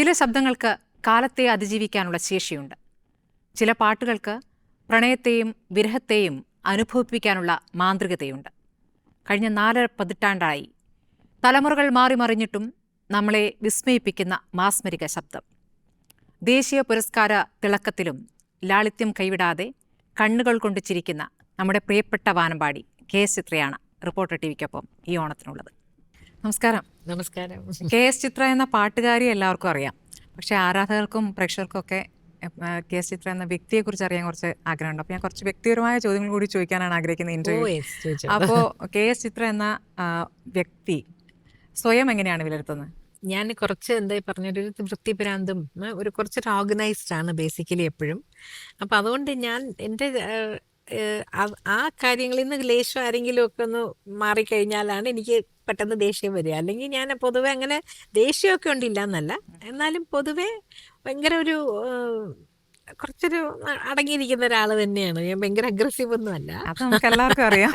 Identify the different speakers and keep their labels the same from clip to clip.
Speaker 1: ചില ശബ്ദങ്ങൾക്ക് കാലത്തെ അതിജീവിക്കാനുള്ള ശേഷിയുണ്ട്. ചില പാട്ടുകൾക്ക് പ്രണയത്തെയും വിരഹത്തെയും അനുഭവിപ്പിക്കാനുള്ള മാന്ത്രികതയുണ്ട്. കഴിഞ്ഞ 4 പതിറ്റാണ്ടായി തലമുറകൾ മാറി മറിഞ്ഞിട്ടും നമ്മളെ വിസ്മയിപ്പിക്കുന്ന മാസ്മരിക ശബ്ദം. ദേശീയ പുരസ്കാര തിളക്കത്തിലും ലാളിത്യം കൈവിടാതെ കണ്ണുകൾ കൊണ്ട് ചിരിക്കുന്ന നമ്മുടെ പ്രിയപ്പെട്ട വാനമ്പാടി KS ചിത്രയാണ് റിപ്പോർട്ടർ TVക്കൊപ്പം ഈ ഓണത്തിനുള്ളത്. നമസ്കാരം.
Speaker 2: നമസ്കാരം.
Speaker 1: KS ചിത്ര എന്ന പാട്ടുകാരി എല്ലാവർക്കും അറിയാം. പക്ഷേ ആരാധകർക്കും പ്രേക്ഷകർക്കും ഒക്കെ KS ചിത്ര എന്ന വ്യക്തിയെക്കുറിച്ച് അറിയാൻ കുറച്ച് ആഗ്രഹമുണ്ട്. അപ്പോൾ ഞാൻ കുറച്ച് വ്യക്തിപരമായ ചോദ്യങ്ങൾ കൂടി ചോദിക്കാനാണ് ആഗ്രഹിക്കുന്നത് ഇന്റർവ്യൂ. അപ്പോൾ KS ചിത്ര എന്ന വ്യക്തി സ്വയം എങ്ങനെയാണ് വിലയിരുത്തുന്നത്?
Speaker 2: ഞാൻ കുറച്ച് എന്തായി പറഞ്ഞൊരു വൃത്തിഭ്രാന്തും ഒരു കുറച്ചൊരു ഓർഗനൈസ്ഡ് ആണ് ബേസിക്കലി എപ്പോഴും. അപ്പം അതുകൊണ്ട് ഞാൻ എൻ്റെ ആ കാര്യങ്ങളിൽ നിന്ന് ലേശം ആരെങ്കിലും ഒക്കെ ഒന്ന് മാറിക്കഴിഞ്ഞാലാണ് എനിക്ക് പെട്ടെന്ന് ദേഷ്യം വരിക. അല്ലെങ്കിൽ ഞാൻ പൊതുവെ അങ്ങനെ ദേഷ്യമൊക്കെ ഉണ്ടില്ല എന്നല്ല, എന്നാലും പൊതുവെ ഭയങ്കര ഒരു കുറച്ചൊരു അടങ്ങിയിരിക്കുന്ന ഒരാൾ തന്നെയാണ് ഞാൻ. ഭയങ്കര അഗ്രസീവ് ഒന്നും അല്ല.
Speaker 1: അത് നമുക്ക് എല്ലാവർക്കും അറിയാം.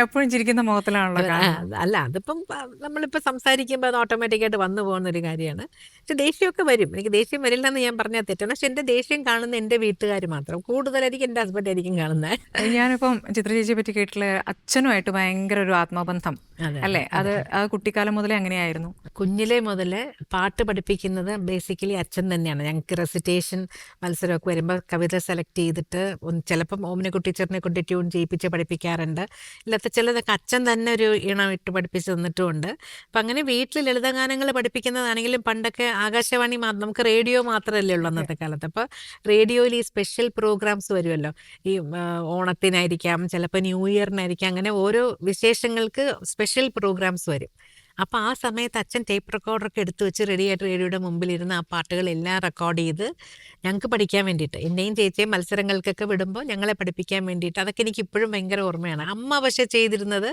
Speaker 1: എപ്പോഴും ചിരിക്കുന്ന മുഖത്തിലാണല്ലോ.
Speaker 2: അല്ല, അതിപ്പം നമ്മളിപ്പോൾ സംസാരിക്കുമ്പോൾ അത് ഓട്ടോമാറ്റിക്കായിട്ട് വന്നു പോകുന്ന ഒരു കാര്യമാണ്. പക്ഷെ ദേഷ്യമൊക്കെ വരും. എനിക്ക് ദേഷ്യം വരില്ലെന്ന് ഞാൻ പറഞ്ഞാൽ തെറ്റാണ്. പക്ഷെ എൻ്റെ ദേഷ്യം കാണുന്ന എൻ്റെ വീട്ടുകാർ മാത്രം, കൂടുതലായിരിക്കും എൻ്റെ ഹസ്ബൻഡ് ആയിരിക്കും കാണുന്നത്.
Speaker 1: ഞാനിപ്പം ചിത്ര ചേച്ചിയെ പറ്റി കേട്ടിട്ടുള്ള അച്ഛനുമായിട്ട് ഭയങ്കര ഒരു ആത്മബന്ധം അല്ലേ? അത് കുട്ടിക്കാലം മുതലേ അങ്ങനെയായിരുന്നു.
Speaker 2: കുഞ്ഞിലെ മുതലേ പാട്ട് പഠിപ്പിക്കുന്നത് ബേസിക്കലി അച്ഛൻ തന്നെയാണ്. ഞങ്ങൾക്ക് റെസിറ്റേഷൻ മത്സരമൊക്കെ വരുമ്പോൾ കവിത സെലക്ട് ചെയ്തിട്ട് ചിലപ്പം ഓമനക്കുട്ടി ടീച്ചറിനെ കൊണ്ട് ട്യൂൺ ചെയ്യിപ്പിച്ച് പഠിപ്പിക്കാറുണ്ട്. ഇല്ലാത്ത ചിലതൊക്കെ അച്ഛൻ തന്നെ ഒരു ഈണം ഇട്ട് പഠിപ്പിച്ച് തന്നിട്ടുമുണ്ട്. അപ്പം അങ്ങനെ വീട്ടിൽ ലളിതഗാനങ്ങൾ പഠിപ്പിക്കുന്നതാണെങ്കിലും പണ്ടൊക്കെ ആകാശവാണി നമുക്ക് റേഡിയോ മാത്രമല്ലേ ഉള്ളൂ അന്നത്തെ കാലത്ത്. അപ്പോൾ റേഡിയോയിൽ ഈ സ്പെഷ്യൽ പ്രോഗ്രാംസ് വരുമല്ലോ. ഈ ഓണത്തിനായിരിക്കാം, ചിലപ്പോൾ ന്യൂ ഇയറിനായിരിക്കാം, അങ്ങനെ ഓരോ വിശേഷങ്ങൾക്ക് സ്പെഷ്യൽ പ്രോഗ്രാംസ് വരും. അപ്പോൾ ആ സമയത്ത് അച്ഛൻ ടേപ്പ് റെക്കോർഡറൊക്കെ എടുത്തു വെച്ച് റെഡിയായിട്ട് റേഡിയോയുടെ മുമ്പിലിരുന്ന് ആ പാട്ടുകളെല്ലാം റെക്കോർഡ് ചെയ്ത് ഞങ്ങൾക്ക് പഠിക്കാൻ വേണ്ടിയിട്ട്, എന്നെയും ചേച്ചിയും മത്സരങ്ങൾക്കൊക്കെ വിടുമ്പോൾ ഞങ്ങളെ പഠിപ്പിക്കാൻ വേണ്ടിയിട്ട്, അതൊക്കെ എനിക്ക് ഇപ്പോഴും ഭയങ്കര ഓർമ്മയാണ്. അമ്മ പക്ഷേ ചെയ്തിരുന്നത്,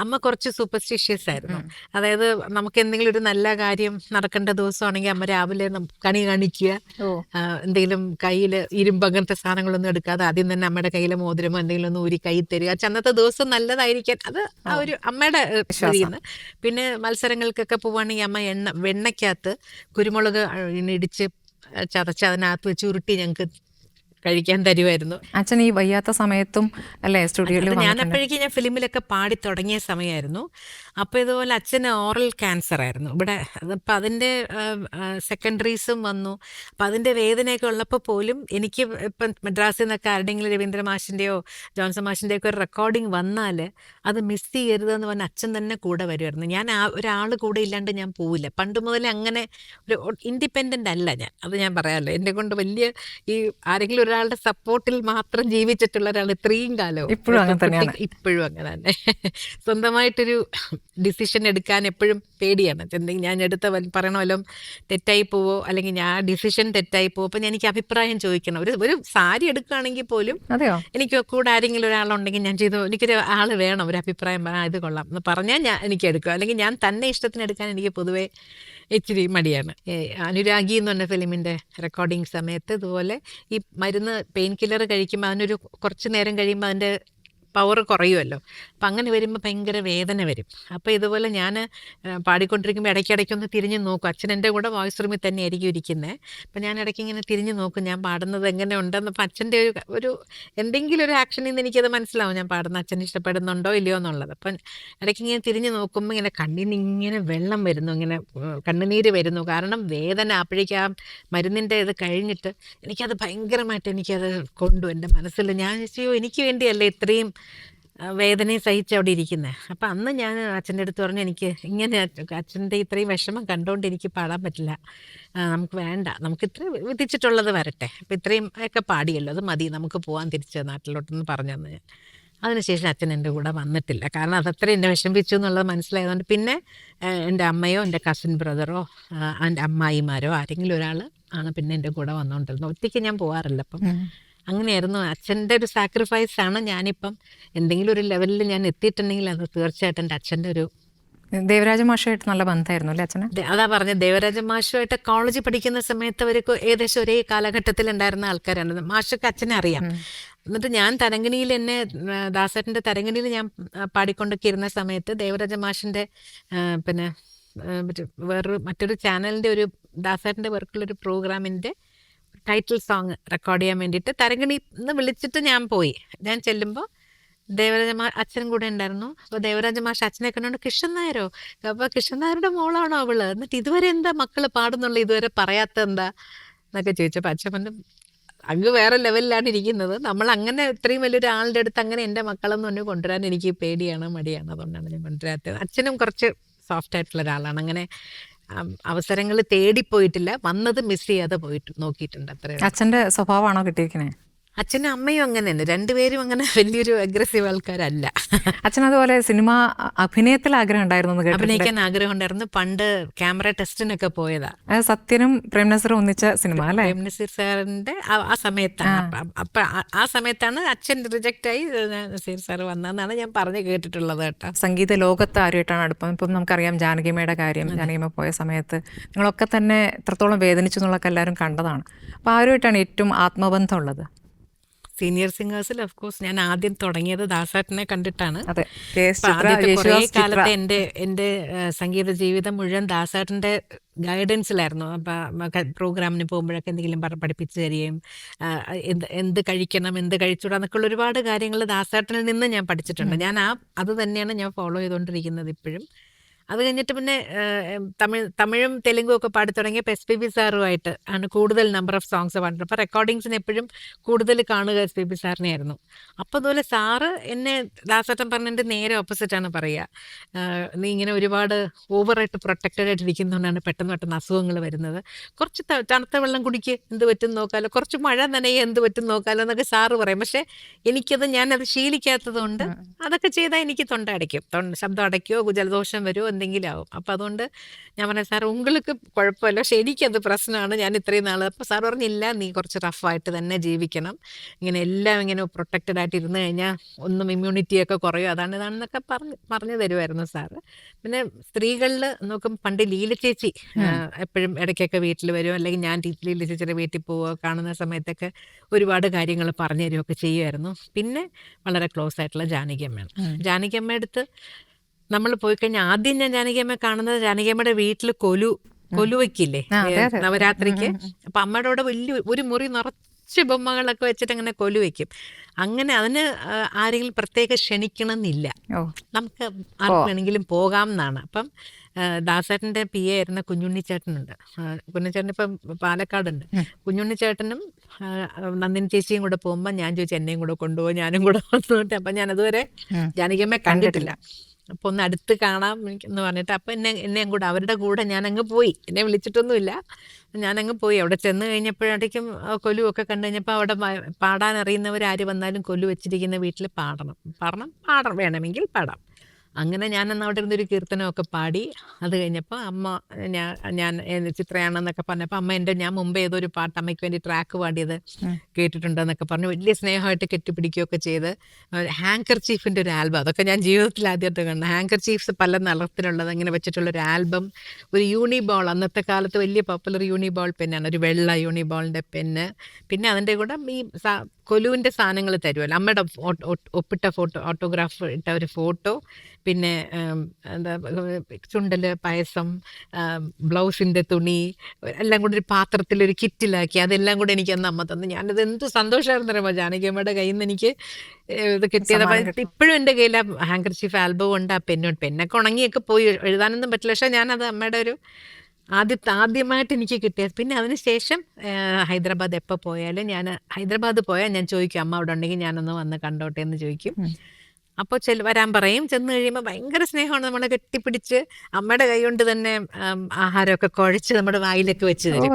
Speaker 2: അമ്മ കുറച്ച് സൂപ്പർസ്റ്റിഷ്യസ് ആയിരുന്നു. അതായത് നമുക്ക് എന്തെങ്കിലും ഒരു നല്ല കാര്യം നടക്കേണ്ട ദിവസമാണെങ്കിൽ അമ്മ രാവിലെ കണി കാണിക്കുക, എന്തെങ്കിലും കയ്യിൽ ഇരുമ്പ് അങ്ങനത്തെ സാധനങ്ങളൊന്നും എടുക്കാതെ ആദ്യം തന്നെ അമ്മയുടെ കയ്യിലെ മോതിരമോ എന്തെങ്കിലും ഒന്ന് ഊരി കൈ തരിക. അന്നത്തെ ദിവസം നല്ലതായിരിക്കാൻ അത് ആ ഒരു അമ്മയുടെ വിശ്വാസം. പിന്നെ മത്സരങ്ങൾക്കൊക്കെ പോവുകയാണെങ്കിൽ അമ്മ വെണ്ണയ്ക്കകത്ത് കുരുമുളക് ഇടിച്ച് ചതച്ച് അതിനകത്ത് വെച്ച് ഉരുട്ടി ഞങ്ങൾക്ക് കഴിക്കാൻ തരുമായിരുന്നു.
Speaker 1: അച്ഛൻ ഈ വയ്യാത്ത സമയത്തും അല്ലേ സ്റ്റുഡിയോയിൽ?
Speaker 2: ഞാൻ ഫിലിമിലൊക്കെ പാടി തുടങ്ങിയ സമയമായിരുന്നു. അപ്പോൾ ഇതുപോലെ അച്ഛന് ഓറൽ ക്യാൻസർ ആയിരുന്നു ഇവിടെ. അപ്പം അതിൻ്റെ സെക്കൻഡറീസും വന്നു. അപ്പം അതിൻ്റെ വേദനയൊക്കെ ഉള്ളപ്പോൾ പോലും എനിക്ക് ഇപ്പം മദ്രാസിൽ നിന്നൊക്കെ ആരുടെയെങ്കിലും രവീന്ദ്ര മാഷിൻ്റെയോ ജോൺസൺ മാഷിൻ്റെയോ ഒക്കെ ഒരു റെക്കോർഡിങ് വന്നാൽ അത് മിസ് ചെയ്യരുതെന്ന് പറഞ്ഞാൽ അച്ഛൻ തന്നെ കൂടെ വരുമായിരുന്നു. ഞാൻ ഒരാൾ കൂടെ ഇല്ലാണ്ട് ഞാൻ പോവില്ല. പണ്ട് മുതലേ അങ്ങനെ ഒരു ഇൻഡിപെൻഡൻ്റ് അല്ല ഞാൻ. അത് ഞാൻ പറയാമല്ലോ. എന്നെ കൊണ്ട് വലിയ ഈ ആരെങ്കിലും ഒരാളുടെ സപ്പോർട്ടിൽ മാത്രം ജീവിച്ചിട്ടുള്ള ഒരാൾ ഇത്രയും കാലവും ഇപ്പോഴും അങ്ങനെ തന്നെ. സ്വന്തമായിട്ടൊരു ഡിസിഷൻ എടുക്കാൻ എപ്പോഴും പേടിയാണ്. എന്തെങ്കിലും ഞാൻ എടുത്ത പറയണമല്ലോ തെറ്റായി പോവോ, അല്ലെങ്കിൽ ഞാൻ ഡിസിഷൻ തെറ്റായി പോവോ. അപ്പം എനിക്ക് അഭിപ്രായം ചോദിക്കണം. ഒരു സാരി എടുക്കുകയാണെങ്കിൽ പോലും എനിക്ക് കൂടെ ആരെങ്കിലും ഒരാളുണ്ടെങ്കിൽ ഞാൻ ചെയ്തു, എനിക്കൊരു ആൾ വേണം, ഒരു അഭിപ്രായം പറയാം, ഇത് കൊള്ളാം എന്ന് പറഞ്ഞാൽ എനിക്ക് എടുക്കും. അല്ലെങ്കിൽ ഞാൻ തന്നെ ഇഷ്ടത്തിന് എടുക്കാൻ എനിക്ക് പൊതുവേ ഇച്ചിരി മടിയാണ്. അനുരാഗി എന്ന് പറഞ്ഞ ഫിലിമിൻ്റെ റെക്കോർഡിങ് സമയത്ത് ഇതുപോലെ ഈ മരുന്ന് പെയിൻ കില്ലർ കഴിക്കുമ്പോൾ അതിനൊരു കുറച്ച് നേരം കഴിയുമ്പോൾ അതിൻ്റെ പവർ കുറയുമല്ലോ. അപ്പം അങ്ങനെ വരുമ്പോൾ ഭയങ്കര വേദന വരും. അപ്പോൾ ഇതുപോലെ ഞാൻ പാടിക്കൊണ്ടിരിക്കുമ്പോൾ ഇടയ്ക്കിടയ്ക്കൊന്ന് തിരിഞ്ഞ് നോക്കും. അച്ഛൻ എൻ്റെ കൂടെ വോയിസ് റൂമിൽ തന്നെ ആയിരിക്കും ഇരിക്കുന്നത്. അപ്പം ഞാൻ ഇടയ്ക്ക് ഇങ്ങനെ തിരിഞ്ഞ് നോക്കും ഞാൻ പാടുന്നത് എങ്ങനെ ഉണ്ടെന്ന്. അപ്പം അച്ഛൻ്റെ ഒരു എന്തെങ്കിലും ഒരു ആക്ഷനിൽ നിന്ന് എനിക്കത് മനസ്സിലാവും ഞാൻ പാടുന്ന അച്ഛൻ ഇഷ്ടപ്പെടുന്നുണ്ടോ ഇല്ലയോ എന്നുള്ളത്. അപ്പം ഇടയ്ക്ക് ഇങ്ങനെ തിരിഞ്ഞ് നോക്കുമ്പോൾ ഇങ്ങനെ കണ്ണിന് ഇങ്ങനെ വെള്ളം വരുന്നു, ഇങ്ങനെ കണ്ണുനീര് വരുന്നു. കാരണം വേദന അപ്പോഴേക്കും ആ മരുന്നിൻ്റെ ഇത് കഴിഞ്ഞിട്ട് എനിക്കത് ഭയങ്കരമായിട്ട് എനിക്കത് കൊണ്ടു എൻ്റെ മനസ്സിൽ. ഞാൻ ചോദിച്ചു എനിക്ക് വേണ്ടിയല്ലേ ഇത്രയും വേദനയും സഹിച്ച് അവിടെ ഇരിക്കുന്നത്. അപ്പം അന്ന് ഞാൻ അച്ഛൻ്റെ അടുത്ത് പറഞ്ഞു, എനിക്ക് ഇങ്ങനെ അച്ഛൻ്റെ ഇത്രയും വിഷമം കണ്ടുകൊണ്ട് എനിക്ക് പാടാൻ പറ്റില്ല, നമുക്ക് വേണ്ട, നമുക്ക് ഇത്ര വിധിച്ചിട്ടുള്ളത് വരട്ടെ, അപ്പം ഇത്രയും ഒക്കെ പാടിയല്ലോ, അത് മതി, നമുക്ക് പോകാൻ തിരിച്ച് നാട്ടിലോട്ടെന്ന് പറഞ്ഞു തന്നു ഞാൻ. അതിനുശേഷം അച്ഛൻ എൻ്റെ കൂടെ വന്നിട്ടില്ല. കാരണം അതത്ര എന്നെ വിഷമിപ്പിച്ചു എന്നുള്ളത് മനസ്സിലായതുകൊണ്ട്. പിന്നെ എൻ്റെ അമ്മയോ എൻ്റെ കസിൻ ബ്രദറോ എൻ്റെ അമ്മായിമാരോ ആരെങ്കിലും ഒരാൾ ആണ് പിന്നെ എൻ്റെ കൂടെ വന്നുകൊണ്ടിരുന്നത്. ഒറ്റയ്ക്ക് ഞാൻ പോകാറില്ല. അപ്പം അങ്ങനെയായിരുന്നു. അച്ഛൻ്റെ ഒരു സാക്രിഫൈസാണ്. ഞാനിപ്പം എന്തെങ്കിലും ഒരു ലെവലിൽ ഞാൻ എത്തിയിട്ടുണ്ടെങ്കിൽ അത് തീർച്ചയായിട്ടും എൻ്റെ അച്ഛൻ്റെ ഒരു
Speaker 1: ദേവരാജ മാഷുമായിട്ട് നല്ല ബന്ധമായിരുന്നു അല്ലേ അച്ഛന്?
Speaker 2: അതാ പറഞ്ഞത്, ദേവരാജ മാഷുമായിട്ട് കോളേജിൽ പഠിക്കുന്ന സമയത്ത് അവർക്ക് ഏകദേശം ഒരേ കാലഘട്ടത്തിൽ ഉണ്ടായിരുന്ന ആൾക്കാരാണ്. മാഷൊക്കെ അച്ഛനെ അറിയാം. എന്നിട്ട് ഞാൻ തരങ്കിണിയിൽ എന്നെ ദാസേട്ടൻ്റെ തരങ്കിണിയിൽ ഞാൻ പാടിക്കൊണ്ടൊക്കെ ഇരുന്ന സമയത്ത് ദേവരാജ മാഷിൻ്റെ പിന്നെ മറ്റൊരു ചാനലിൻ്റെ ഒരു ദാസേട്ടൻ്റെ വർക്കുള്ളൊരു പ്രോഗ്രാമിൻ്റെ ടൈറ്റിൽ സോങ് റെക്കോർഡ് ചെയ്യാൻ വേണ്ടിയിട്ട് തരങ്കണി എന്ന് വിളിച്ചിട്ട് ഞാൻ പോയി. ഞാൻ ചെല്ലുമ്പോൾ ദേവരാജ അച്ഛനും കൂടെ ഉണ്ടായിരുന്നു. അപ്പോൾ ദേവരാജ മാഷ് അച്ഛനെ കണ്ടുകൊണ്ട് കൃഷ്ണൻ നായരോ, അപ്പോൾ കൃഷ്ണൻ നായരുടെ മോളാണോ അവള്, എന്നിട്ട് ഇതുവരെ എന്താ മക്കൾ പാടുന്നുള്ള ഇതുവരെ പറയാത്ത എന്താ എന്നൊക്കെ ചോദിച്ചപ്പോൾ അച്ഛൻ പറഞ്ഞു അങ്ങ് വേറെ ലെവലിലാണ് ഇരിക്കുന്നത്, നമ്മൾ അങ്ങനെ ഇത്രയും വലിയൊരു ആളുടെ അടുത്ത് അങ്ങനെ എൻ്റെ മക്കളെന്ന് പറഞ്ഞു കൊണ്ടുവരാൻ എനിക്ക് പേടിയാണ്, മടിയാണ്, അതുകൊണ്ടാണ് ഞാൻ കൊണ്ടുവരാത്തത്. അച്ഛനും കുറച്ച് സോഫ്റ്റ് ആയിട്ടുള്ള ഒരാളാണ്. അങ്ങനെ അവസരങ്ങൾ തേടിപ്പോയിട്ടില്ല, വന്നത് മിസ് ചെയ്യാതെ പോയിട്ട് നോക്കിയിട്ടുണ്ട്. അത്രയും
Speaker 1: അച്ഛൻ്റെ സ്വഭാവമാണോ കിട്ടിയിരിക്കണേ?
Speaker 2: അച്ഛനും അമ്മയും അങ്ങനെ തന്നെ, രണ്ടുപേരും അങ്ങനെ വലിയൊരു അഗ്രസീവ് ആൾക്കാരല്ല.
Speaker 1: അച്ഛൻ അതുപോലെ സിനിമ അഭിനയത്തിൽ ആഗ്രഹം ഉണ്ടായിരുന്നു?
Speaker 2: അഭിനയിക്കാൻ ആഗ്രഹം ഉണ്ടായിരുന്നു. പണ്ട് ക്യാമറ ടെസ്റ്റിനൊക്കെ പോയതാ.
Speaker 1: സത്യനും പ്രേംനസീറും ഒന്നിച്ച സിനിമ അല്ലേ?
Speaker 2: പ്രേംനസീർ സാറിന്റെ ആ സമയത്താണ്. അപ്പൊ ആ സമയത്താണ് അച്ഛൻ റിജക്റ്റ് ആയി നസീർ സാർ വന്നതെന്നാണ് ഞാൻ പറഞ്ഞു കേട്ടിട്ടുള്ളത് കേട്ടോ.
Speaker 1: സംഗീത ലോകത്ത് ആരുമായിട്ടാണ് അടുപ്പം? ഇപ്പം നമുക്കറിയാം ജാനകിയമ്മയുടെ കാര്യം. ജാനകിയമ്മ പോയ സമയത്ത് നിങ്ങളൊക്കെ തന്നെ എത്രത്തോളം വേദനിച്ചു എന്നുള്ളതൊക്കെ എല്ലാവരും കണ്ടതാണ്. അപ്പോൾ ആരുമായിട്ടാണ് ഏറ്റവും ആത്മബന്ധം ഉള്ളത്?
Speaker 2: സീനിയർ സിംഗേഴ്സിൽ ഓഫ് കോഴ്സ് ഞാൻ ആദ്യം തുടങ്ങിയത് ദാസേട്ടനെ കണ്ടിട്ടാണ്.
Speaker 1: അതെ,
Speaker 2: കുറേ കാലത്തെ എൻ്റെ സംഗീത ജീവിതം മുഴുവൻ ദാസേട്ടൻ്റെ ഗൈഡൻസിലായിരുന്നു. അപ്പം പ്രോഗ്രാമിന് പോകുമ്പോഴൊക്കെ എന്തെങ്കിലും പഠിപ്പിച്ചു തരികയും എന്ത് കഴിക്കണം, എന്ത് കഴിച്ചുകൂടാ എന്നൊക്കെയുള്ള ഒരുപാട് കാര്യങ്ങൾ ദാസേട്ടനിൽ നിന്ന് ഞാൻ പഠിച്ചിട്ടുണ്ട്. ഞാൻ അത് തന്നെയാണ് ഞാൻ ഫോളോ ചെയ്തുകൊണ്ടിരിക്കുന്നത് ഇപ്പോഴും. അത് കഴിഞ്ഞിട്ട് പിന്നെ തമിഴും തെലുങ്കും ഒക്കെ പാടി തുടങ്ങിയപ്പോൾ SPB സാറുമായിട്ട് ആണ് കൂടുതൽ നമ്പർ ഓഫ് സോങ്സ് പാടുന്നത്. അപ്പോൾ റെക്കോർഡിങ്സിന് എപ്പോഴും കൂടുതൽ കാണുക SPB സാറിനെ ആയിരുന്നു. അപ്പോൾ അതുപോലെ സാറ് എന്നെ ദാസേട്ടൻ പറഞ്ഞതിൻ്റെ നേരെ ഓപ്പോസിറ്റാണ് പറയുക, നീ ഇങ്ങനെ ഒരുപാട് ഓവറായിട്ട് പ്രൊട്ടക്റ്റഡ് ആയിട്ട് ഇരിക്കുന്നതുകൊണ്ടാണ് പെട്ടെന്ന് അസുഖങ്ങൾ വരുന്നത്. കുറച്ച് തണുത്ത വെള്ളം കുടിക്ക്, എന്ത് പറ്റും നോക്കാമല്ലോ, കുറച്ച് മഴ നനയെ, എന്ത് പറ്റും നോക്കാമല്ലോ എന്നൊക്കെ സാറ് പറയും. പക്ഷേ ഞാനത് ശീലിക്കാത്തത് കൊണ്ട് അതൊക്കെ ചെയ്താൽ എനിക്ക് തൊണ്ട അടയ്ക്കും, ശബ്ദം അടയ്ക്കുകയോ ജലദോഷം വരുമോ എന്തെങ്കിലും ആവും. അപ്പോൾ അതുകൊണ്ട് ഞാൻ പറഞ്ഞു, സാർ உங்களுக்கு കുഴപ്പമില്ല, പക്ഷെ എനിക്കത് പ്രശ്നമാണ്, ഞാൻ ഇത്രയും നാൾ. അപ്പോൾ സാർ പറഞ്ഞില്ല, നീ കുറച്ച് റഫായിട്ട് തന്നെ ജീവിക്കണം, ഇങ്ങനെ എല്ലാം ഇങ്ങനെ പ്രൊട്ടക്റ്റഡ് ആയിട്ട് ഇരുന്ന് കഴിഞ്ഞാൽ ഒന്നും ഇമ്മ്യൂണിറ്റിയൊക്കെ കുറയും, ഇതാണെന്നൊക്കെ പറഞ്ഞു തരുമായിരുന്നു സാറ്. പിന്നെ സ്ത്രീകളിൽ നോക്കും, പണ്ട് ലീല ചേച്ചി എപ്പോഴും ഇടയ്ക്കൊക്കെ വീട്ടിൽ വരും, അല്ലെങ്കിൽ ഞാൻ ലീല ചേച്ചിയുടെ വീട്ടിൽ പോവുക, കാണുന്ന സമയത്തൊക്കെ ഒരുപാട് കാര്യങ്ങൾ പറഞ്ഞു തരുമൊക്കെ ചെയ്യുമായിരുന്നു. പിന്നെ വളരെ ക്ലോസ് ആയിട്ടുള്ള ജാനകിയമ്മയാണ്. ജാനകിയമ്മ അടുത്ത് നമ്മൾ പോയി കഴിഞ്ഞാൽ ആദ്യം ഞാൻ ജാനകിയമ്മ കാണുന്നത് ജാനകിയമ്മയുടെ വീട്ടിൽ കൊലു വയ്ക്കില്ലേ നവരാത്രിക്ക്. അപ്പം അമ്മയുടെ കൂടെ വലിയ ഒരു മുറി നിറച്ച് ബൊമ്മകളൊക്കെ വെച്ചിട്ട് അങ്ങനെ കൊലു വയ്ക്കും. അങ്ങനെ അതിന് ആരെങ്കിലും പ്രത്യേകം ക്ഷണിക്കണമെന്നില്ല, നമുക്ക് ആർക്ക് വേണമെങ്കിലും പോകാം എന്നാണ്. അപ്പം ദാസേട്ടൻ്റെ PA ആയിരുന്ന കുഞ്ഞുണ്ണിച്ചേട്ടനുണ്ട്. കുഞ്ഞുണ്ണിച്ചേട്ടൻ ഇപ്പം പാലക്കാടുണ്ട്. കുഞ്ഞുണ്ണിച്ചേട്ടനും നന്ദിനി ചേച്ചിയും കൂടെ പോകുമ്പോൾ ഞാൻ ചോദിച്ചു, എന്നെയും കൂടെ കൊണ്ടുപോകും, ഞാനും കൂടെ വന്നിട്ട്. അപ്പം ഞാനതുവരെ ജാനകിയമ്മയെ കണ്ടിട്ടില്ല. അപ്പോൾ ഒന്ന് അടുത്ത് കാണാം എന്ന് പറഞ്ഞിട്ട് അപ്പം എന്നെയും കൂടെ അവരുടെ കൂടെ ഞാനങ്ങ് പോയി. എന്നെ വിളിച്ചിട്ടൊന്നുമില്ല, ഞാനങ്ങ് പോയി. അവിടെ ചെന്ന് കഴിഞ്ഞപ്പോഴത്തേക്കും കൊലുവൊക്കെ കണ്ടു കഴിഞ്ഞപ്പോൾ അവിടെ പാടാൻ അറിയുന്നവർ ആര് വന്നാലും കൊലു വെച്ചിരിക്കുന്ന വീട്ടിൽ പാടണം വേണമെങ്കിൽ പാടാം. അങ്ങനെ ഞാനന്ന് അവിടെ ഇരുന്നൊരു കീർത്തനമൊക്കെ പാടി. അത് കഴിഞ്ഞപ്പോൾ അമ്മ ഞാൻ ചിത്രയാണെന്നൊക്കെ പറഞ്ഞപ്പോൾ അമ്മ ഞാൻ മുമ്പേ ഏതോ ഒരു പാട്ട് അമ്മയ്ക്ക് വേണ്ടി ട്രാക്ക് പാടിയത് കേട്ടിട്ടുണ്ടെന്നൊക്കെ പറഞ്ഞ് വലിയ സ്നേഹമായിട്ട് കെട്ടിപ്പിടിക്കുകയൊക്കെ ചെയ്ത് ഹാങ്കർ ചീഫിൻ്റെ ഒരു ആൽബം, അതൊക്കെ ഞാൻ ജീവിതത്തിൽ ആദ്യമായിട്ട് കാണുന്നത്. ഹാങ്കർ ചീഫ്സ് പല നിറത്തിലുള്ളത് അങ്ങനെ വെച്ചിട്ടുള്ളൊരു ആൽബം, ഒരു യൂണിബോൾ, അന്നത്തെ കാലത്ത് വലിയ പോപ്പുലർ യൂണിബോൾ പെന്നാണ്, ഒരു വെള്ള യൂണിബോളിൻ്റെ പെന്ന്. പിന്നെ അതിൻ്റെ കൂടെ ഈ കൊലുവിൻ്റെ സാധനങ്ങൾ തരുമല്ലോ, അമ്മയുടെ ഒപ്പിട്ട ഓട്ടോഗ്രാഫ് ഇട്ട ഒരു ഫോട്ടോ, പിന്നെ എന്താ ചുണ്ടൽ പായസം, ബ്ലൗസിൻ്റെ തുണി എല്ലാം കൂടി ഒരു പാത്രത്തിലൊരു കിറ്റിലാക്കി അതെല്ലാം കൂടെ എനിക്ക് അന്ന് അമ്മ തന്നു. ഞാനത് എന്ത് സന്തോഷമായിരുന്നു അറിയുമ്പോൾ ജാനകിയമ്മയുടെ കയ്യിൽ നിന്ന് എനിക്ക് ഇത് കിട്ടിയത്. ഇപ്പോഴും എൻ്റെ കയ്യിൽ ആ ഹാങ്കർ ചീഫ് ആൽബം ഉണ്ട്, ആ പെന്നൊക്കെ ഉണങ്ങിയൊക്കെ പോയി, എഴുതാനൊന്നും പറ്റില്ല. പക്ഷേ ഞാനത് അമ്മയുടെ ഒരു ആദ്യമായിട്ട് എനിക്ക് കിട്ടിയത്. പിന്നെ അതിന് ശേഷം ഹൈദരാബാദ് എപ്പോൾ പോയാലും ഹൈദരാബാദ് പോയാൽ ഞാൻ ചോദിക്കും, അമ്മ അവിടെ ഉണ്ടെങ്കിൽ ഞാനൊന്ന് വന്ന് കണ്ടോട്ടെ എന്ന് ചോദിക്കും. അപ്പോൾ വരാൻ പറയും. ചെന്ന് കഴിയുമ്പോൾ ഭയങ്കര സ്നേഹമാണ്, നമ്മളെ കെട്ടിപ്പിടിച്ച് അമ്മയുടെ കൈ കൊണ്ട് തന്നെ ആഹാരമൊക്കെ കുഴച്ച് നമ്മുടെ വായിലൊക്കെ വെച്ച് തരും.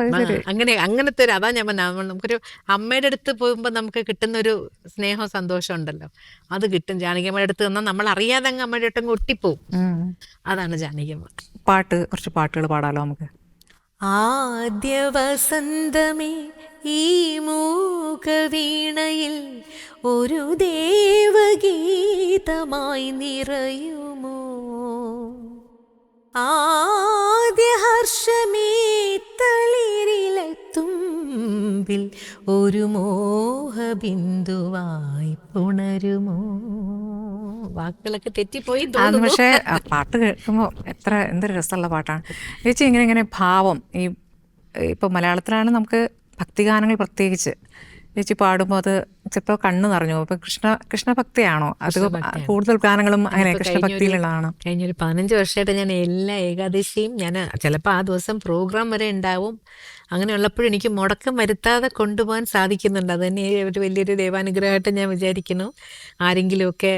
Speaker 2: അങ്ങനത്തെ ഒരു അതാ ഞാൻ നമുക്കൊരു അമ്മയുടെ അടുത്ത് പോകുമ്പോൾ നമുക്ക് കിട്ടുന്നൊരു സ്നേഹവും സന്തോഷം ഉണ്ടല്ലോ, അത് കിട്ടും. ജാനകിയമ്മയുടെ അടുത്ത് നിന്നാൽ നമ്മൾ അറിയാതെ അങ്ങ് അമ്മയുടെ അടുത്തങ്ങ് ഒട്ടിപ്പോവും. അതാണ് ജാനകിയമ്മ.
Speaker 1: കുറച്ച് പാട്ടുകൾ പാടാലോ നമുക്ക്?
Speaker 2: ആദ്യ വസന്തമേ ഈ മൂകവീണയിൽ ഒരു ദേവഗീതമായി നിറയുമോ, ആദ്യ ഹർഷമേ തളിരിലെത്തുമ്പിൽ ഒരു മോഹബിന്ദുവായി പുണരുമോ. വാക്കുകളൊക്കെ തെറ്റിപ്പോയി.
Speaker 1: പക്ഷേ പാട്ട് കേൾക്കുമ്പോൾ എന്തൊരു രസമുള്ള പാട്ടാണ് ചേച്ചി. ഇങ്ങനെ ഭാവം, ഈ ഇപ്പോൾ മലയാളത്തിലാണ് നമുക്ക് ഭക്തിഗാനങ്ങൾ പ്രത്യേകിച്ച് ചേച്ചി പാടുമ്പോൾ അത് ചിലപ്പോൾ കണ്ണ് നിറഞ്ഞു. അപ്പോൾ കൃഷ്ണഭക്തിയാണോ അത്
Speaker 2: കൃഷ്ണഭക്തിയാണ്.
Speaker 1: കൂടുതൽ ഗാനങ്ങളും അങ്ങനെ
Speaker 2: ഞാനിപ്പോൾ
Speaker 1: കൃഷ്ണഭക്തിയിലുള്ളതാണോ?
Speaker 2: കഴിഞ്ഞൊരു 15 വർഷമായിട്ട് ഞാൻ എല്ലാ ഏകാദശിയും ഞാൻ ചിലപ്പോൾ ആ ദിവസം പ്രോഗ്രാം വരെ ഉണ്ടാവും. അങ്ങനെയുള്ളപ്പോഴും എനിക്ക് മുടക്കം വരുത്താതെ കൊണ്ടുപോകാൻ സാധിക്കുന്നുണ്ട്. അത് തന്നെ ഒരു വലിയൊരു ദൈവാനുഗ്രഹമായിട്ട് ഞാൻ വിചാരിക്കുന്നു. ആരെങ്കിലുമൊക്കെ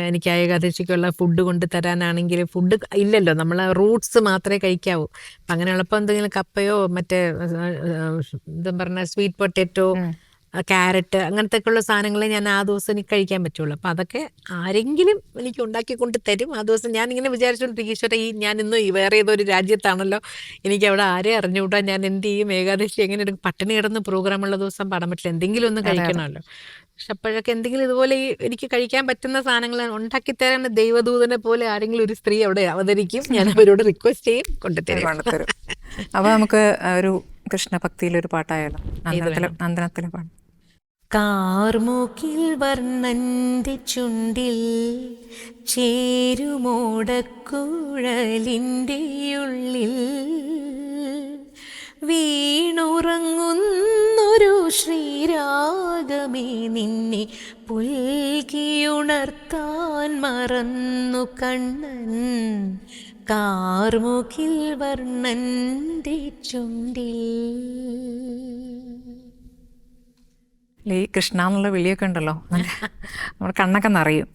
Speaker 2: എനിക്ക് ആ ഏകാദശിക്കുള്ള ഫുഡ് കൊണ്ട് തരാനാണെങ്കിൽ, ഫുഡ് ഇല്ലല്ലോ, നമ്മൾ റൂട്ട്സ് മാത്രമേ കഴിക്കാവൂ. അപ്പം അങ്ങനെയുള്ളപ്പോൾ എന്തെങ്കിലും കപ്പയോ മറ്റേ എന്താ പറഞ്ഞാൽ സ്വീറ്റ് പൊട്ടാറ്റോ, ക്യാരറ്റ്, അങ്ങനത്തെ ഉള്ള സാധനങ്ങളെ ഞാൻ ആ ദിവസം എനിക്ക് കഴിക്കാൻ പറ്റുള്ളൂ. അപ്പം അതൊക്കെ ആരെങ്കിലും എനിക്ക് ഉണ്ടാക്കി കൊണ്ട് തരും. ആ ദിവസം ഞാനിങ്ങനെ വിചാരിച്ചുകൊണ്ടിരിക്കും, ഈശ്വര ഞാൻ ഇന്ന് വേറെ ഏതൊരു രാജ്യത്താണല്ലോ, എനിക്ക് അവിടെ ആരെ അറിഞ്ഞുകൂടാ, ഞാൻ എന്ത് ചെയ്യും, ഏകാദശി എങ്ങനെ എടുക്കും, പട്ടിണി കിടന്ന് പ്രോഗ്രാമുള്ള ദിവസം പാടാൻ പറ്റില്ല, എന്തെങ്കിലും ഒന്ന് കഴിക്കണമല്ലോ. പക്ഷെ അപ്പോഴൊക്കെ എന്തെങ്കിലും ഇതുപോലെ എനിക്ക് കഴിക്കാൻ പറ്റുന്ന സാധനങ്ങൾ ഉണ്ടാക്കി തരാൻ ദൈവദൂതനെ പോലെ ആരെങ്കിലും ഒരു സ്ത്രീ അവിടെ അവതരിക്കും. ഞാൻ അവരോട് റിക്വസ്റ്റ് ചെയ്യും, കൊണ്ടുതരും.
Speaker 1: അപ്പോൾ നമുക്ക് ഒരു കൃഷ്ണഭക്തിയിലൊരു പാട്ടായാലോ, നന്ദനത്തിലെ പാട്ട്.
Speaker 2: കാർമുകിൽ വർണ്ണന്റെ ചുണ്ടിൽ ചേരുമോടക്കുഴലിൻ്റെ ഉള്ളിൽ വീണുറങ്ങുന്നൊരു ശ്രീരാഗമേ, നിന്നെ പുൽകിയുണർത്താൻ മറന്നു കണ്ണൻ. കാർമുകിൽ വർണ്ണന്റെ ചുണ്ടിൽ.
Speaker 1: ഈ കൃഷ്ണ എന്നുള്ള വിളിയൊക്കെ ഉണ്ടല്ലോ, നമ്മുടെ കണ്ണൊക്കെ നിറയും.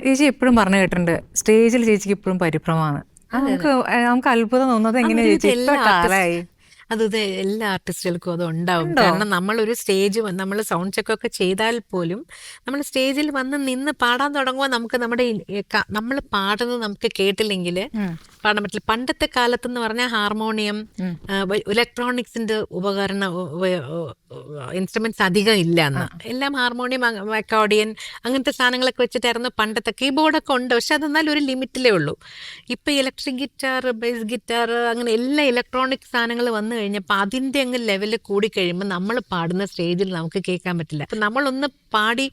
Speaker 1: ചേച്ചി എപ്പോഴും പറഞ്ഞു കേട്ടിട്ടുണ്ട് സ്റ്റേജിൽ ചേച്ചിക്ക് ഇപ്പോഴും പരിഭ്രമമാണ്. നമുക്ക് അത്ഭുതം തോന്നുന്നത് എങ്ങനെയാ ചേച്ചി ഇത്ര കാലമായി?
Speaker 2: അത് എല്ലാ ആർട്ടിസ്റ്റുകൾക്കും അത് ഉണ്ടാവും. കാരണം നമ്മളൊരു സ്റ്റേജ് നമ്മൾ സൗണ്ട് ചെക്കൊക്കെ ചെയ്താൽ പോലും നമ്മൾ സ്റ്റേജിൽ വന്ന് നിന്ന് പാടാൻ തുടങ്ങുമ്പോൾ നമുക്ക് നമ്മൾ പാടുന്നത് നമുക്ക് കേട്ടില്ലെങ്കിൽ പാടാൻ പറ്റില്ല. പണ്ടത്തെ കാലത്തെന്ന് പറഞ്ഞാൽ ഹാർമോണിയം, ഇലക്ട്രോണിക്സിന്റെ ഇൻസ്ട്രുമെന്റ്സ് അധികം ഇല്ല എന്ന്. എല്ലാം ഹാർമോണിയം, അക്കോർഡിയൻ, അങ്ങനത്തെ സാധനങ്ങളൊക്കെ വെച്ചിട്ടായിരുന്നു പണ്ടത്തെ. കീബോർഡൊക്കെ ഉണ്ട്, പക്ഷെ അതെന്നാലും ഒരു ലിമിറ്റിലേ ഉള്ളൂ. ഇപ്പം ഇലക്ട്രിക് ഗിറ്റാർ, ബേസ് ഗിറ്റാർ, അങ്ങനെ എല്ലാ ഇലക്ട്രോണിക് സാധനങ്ങൾ വന്നു കഴിഞ്ഞപ്പോൾ അതിൻ്റെ അങ്ങ് ലെവല് കൂടിക്കഴിയുമ്പോൾ നമ്മൾ പാടുന്ന സ്റ്റേജിൽ നമുക്ക് കേൾക്കാൻ പറ്റില്ല. അപ്പം നമ്മളൊന്ന് പാടി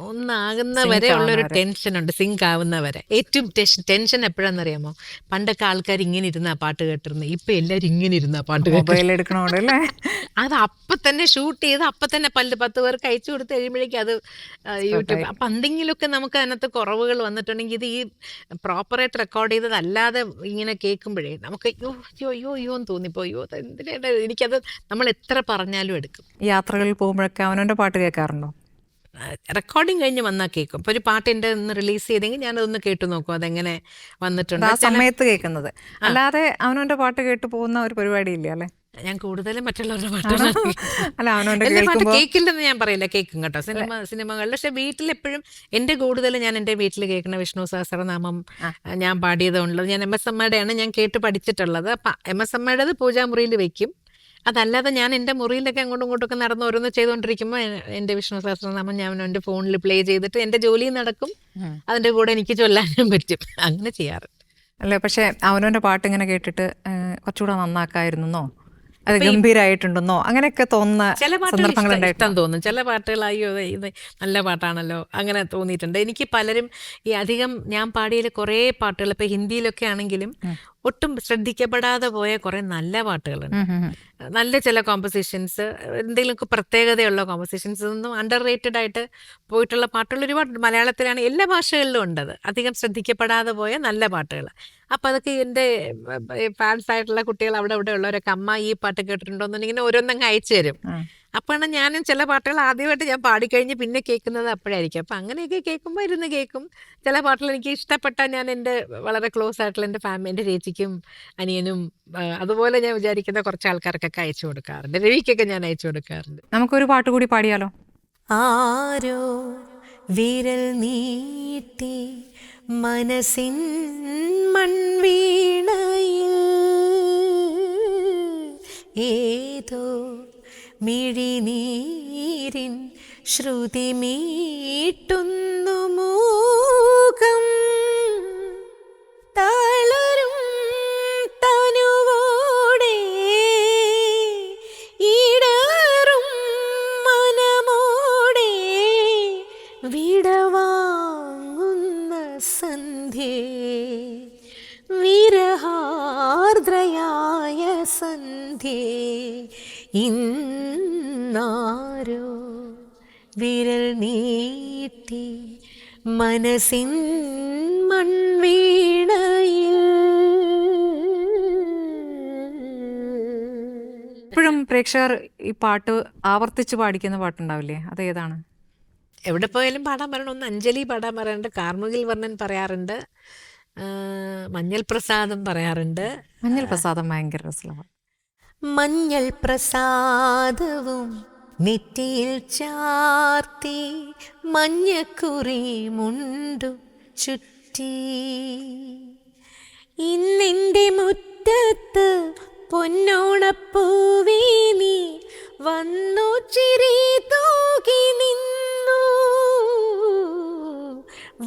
Speaker 2: ഒന്നാകുന്ന വരെ ഉള്ളൊരു ടെൻഷനുണ്ട്, സിങ്ക് ആവുന്നവരെ. ഏറ്റവും ടെൻഷൻ എപ്പോഴാണെന്നറിയാമോ? പണ്ടൊക്കെ ആൾക്കാർ ഇങ്ങനെ ഇരുന്നാ പാട്ട് കേട്ടിരുന്നു, ഇപ്പം എല്ലാവരും ഇങ്ങനെ ഇരുന്നാ പാട്ട്
Speaker 1: കേട്ടെടുക്കണോടല്ലേ.
Speaker 2: അത് അപ്പം തന്നെ ഷൂട്ട് ചെയ്ത് അപ്പം തന്നെ 10 പേർക്ക് അയച്ചു കൊടുത്ത് കഴിയുമ്പോഴേക്കും അത് യൂട്യൂബ്. അപ്പം എന്തെങ്കിലുമൊക്കെ നമുക്ക് അതിനകത്ത് കുറവുകൾ വന്നിട്ടുണ്ടെങ്കിൽ, ഇത് ഈ പ്രോപ്പറായിട്ട് റെക്കോർഡ് ചെയ്തതല്ലാതെ ഇങ്ങനെ കേൾക്കുമ്പോഴേ നമുക്ക് അയ്യോ എന്ന് തോന്നിപ്പോ, എന്തിനാ എനിക്കത് നമ്മൾ എത്ര പറഞ്ഞാലും എടുക്കും.
Speaker 1: യാത്രകളിൽ പോകുമ്പോഴൊക്കെ അവനവൻ്റെ പാട്ട് കേൾക്കാറുണ്ടോ?
Speaker 2: റെക്കോർഡിങ് കഴിഞ്ഞ് വന്നാൽ കേൾക്കും. ഇപ്പോൾ ഒരു പാട്ട് എൻ്റെ ഒന്ന് റിലീസ് ചെയ്തെങ്കിൽ ഞാനതൊന്ന് കേട്ടു നോക്കും, അതെങ്ങനെ വന്നിട്ടുണ്ട്.
Speaker 1: ആ സമയത്ത് കേൾക്കുന്നത് അല്ലാതെ അവനവൻ്റെ പാട്ട് കേട്ട് പോകുന്ന ഒരു പരിപാടി ഇല്ല അല്ലേ?
Speaker 2: ഞാൻ കൂടുതലും മറ്റുള്ളവരുടെ പാട്ടാണ്.
Speaker 1: അല്ല,
Speaker 2: എൻ്റെ പാട്ട് കേൾക്കില്ലെന്ന് ഞാൻ പറയില്ല, കേൾക്കും കേട്ടോ, സിനിമകളിൽ. പക്ഷെ വീട്ടിലെപ്പോഴും എൻ്റെ കൂടുതൽ ഞാൻ എൻ്റെ വീട്ടിൽ കേൾക്കുന്ന വിഷ്ണു സഹസ്രനാമം ഞാൻ പാടിയതുള്ളത്. ഞാൻ MSMയുടെയാണ് ഞാൻ കേട്ട് പഠിച്ചിട്ടുള്ളത്. അപ്പം MSMയുടേത് പൂജാമുറിയിൽ വെക്കും. അതല്ലാതെ ഞാൻ എൻ്റെ മുറിയിലൊക്കെ അങ്ങോട്ടും ഇങ്ങോട്ടൊക്കെ നടന്ന് ഓരോന്ന് ചെയ്തുകൊണ്ടിരിക്കുമ്പോൾ എൻ്റെ വിഷ്ണു സഹസ്രനാമം ഞാൻ എൻ്റെ ഫോണിൽ പ്ലേ ചെയ്തിട്ട് എൻ്റെ ജോലിയും നടക്കും, അതിൻ്റെ കൂടെ എനിക്ക് ചൊല്ലാനും പറ്റും. അങ്ങനെ ചെയ്യാറുണ്ട്.
Speaker 1: അല്ലേ, പക്ഷെ അവനവൻ്റെ പാട്ട് ഇങ്ങനെ കേട്ടിട്ട് കുറച്ചുകൂടെ നന്നാക്കായിരുന്നോ, അത് ഗംഭീരമായിട്ടുണ്ടെന്നോ അങ്ങനെയൊക്കെ തോന്നുന്ന
Speaker 2: ചില പാട്ടുകൾ ഇഷ്ടം തോന്നും. ചില പാട്ടുകൾ അയ്യോ ഇത് നല്ല പാട്ടാണല്ലോ അങ്ങനെ തോന്നിയിട്ടുണ്ട്. എനിക്ക് പലരും ഈ അധികം ഞാൻ പാടിയതിൽ കുറേ പാട്ടുകൾ ഇപ്പോൾ ഹിന്ദിയിലൊക്കെ ആണെങ്കിലും ഒട്ടും ശ്രദ്ധിക്കപ്പെടാതെ പോയ കുറേ നല്ല പാട്ടുകളുണ്ട്. നല്ല ചില കോമ്പോസിഷൻസ്, എന്തെങ്കിലുമൊക്കെ പ്രത്യേകതയുള്ള കോമ്പോസിഷൻസ്, ഒന്നും അണ്ടർ റേറ്റഡ് ആയിട്ട് പോയിട്ടുള്ള പാട്ടുകൾ ഒരുപാട് മലയാളത്തിലാണ്, എല്ലാ ഭാഷകളിലും ഉണ്ടത്. അധികം ശ്രദ്ധിക്കപ്പെടാതെ പോയ നല്ല പാട്ടുകൾ. അപ്പം അതൊക്കെ എൻ്റെ ഫാൻസ് ആയിട്ടുള്ള കുട്ടികൾ അവിടെ ഇവിടെ ഉള്ളവരൊക്കെ അമ്മ ഈ പാട്ട് കേട്ടിട്ടുണ്ടോയെന്നിങ്ങനെ ഓരോന്നങ്ങ് അയച്ചു തരും. അപ്പോഴാണ് ഞാനും ചില പാട്ടുകൾ ആദ്യമായിട്ട് ഞാൻ പാടിക്കഴിഞ്ഞ് പിന്നെ കേൾക്കുന്നത് അപ്പോഴായിരിക്കും. അപ്പം അങ്ങനെയൊക്കെ കേൾക്കുമ്പോൾ ഇരുന്ന് കേൾക്കും. ചില പാട്ടുകൾ എനിക്ക് ഇഷ്ടപ്പെട്ടാൽ ഞാൻ എൻ്റെ വളരെ ക്ലോസ് ആയിട്ടുള്ള എൻ്റെ എൻ്റെ ചേച്ചിക്കും അനിയനും അതുപോലെ ഞാൻ വിചാരിക്കുന്ന കുറച്ച് ആൾക്കാർക്കൊക്കെ അയച്ചു കൊടുക്കാറുണ്ട്. രവിക്കൊക്കെ ഞാൻ അയച്ചു കൊടുക്കാറുണ്ട്.
Speaker 1: നമുക്കൊരു പാട്ട് കൂടി പാടിയാലോ?
Speaker 2: ആരോ വിരൽ നീട്ടി മനസ്സിൻ മൺവീണയിൽ ഏതോ മിഴിനീരിൻ ശ്രുതി മീട്ടുന്നു മൂകം തളരും തനുവോടെ ഇടറും മനമോടെ വിടവാങ്ങുന്ന സന്ധ്യേ വിരഹാർദ്രയായ സന്ധ്യേ ഇന്നാരോ വിരൽ നീട്ടി മനസ്സിൻ മൺവീണയിൽ.
Speaker 1: എപ്പോഴും പ്രേക്ഷകർ ഈ പാട്ട് ആവർത്തിച്ച് പാടിക്കുന്ന പാട്ടുണ്ടാവില്ലേ, അതേതാണ്?
Speaker 2: എവിടെ പോയാലും പാടാൻ പറയണം. ഒന്ന് അഞ്ജലി പാടാൻ പറയാറുണ്ട്, കാർമുകിൽ വർണ്ണൻ പറയാറുണ്ട്, മഞ്ഞൾ പ്രസാദം പറയാറുണ്ട്.
Speaker 1: മഞ്ഞൾ പ്രസാദം ഭയങ്കര രസമാണ്.
Speaker 2: മഞ്ഞൾ പ്രസാദവും നെറ്റിയിൽ ചാർത്തി മഞ്ഞക്കുറി മുണ്ടു ചുറ്റി ഇന്നെൻ്റെ മുറ്റത്ത് പൊന്നോണപ്പൂവേ നീ വന്നു ചിരി തൂകി നിന്നു,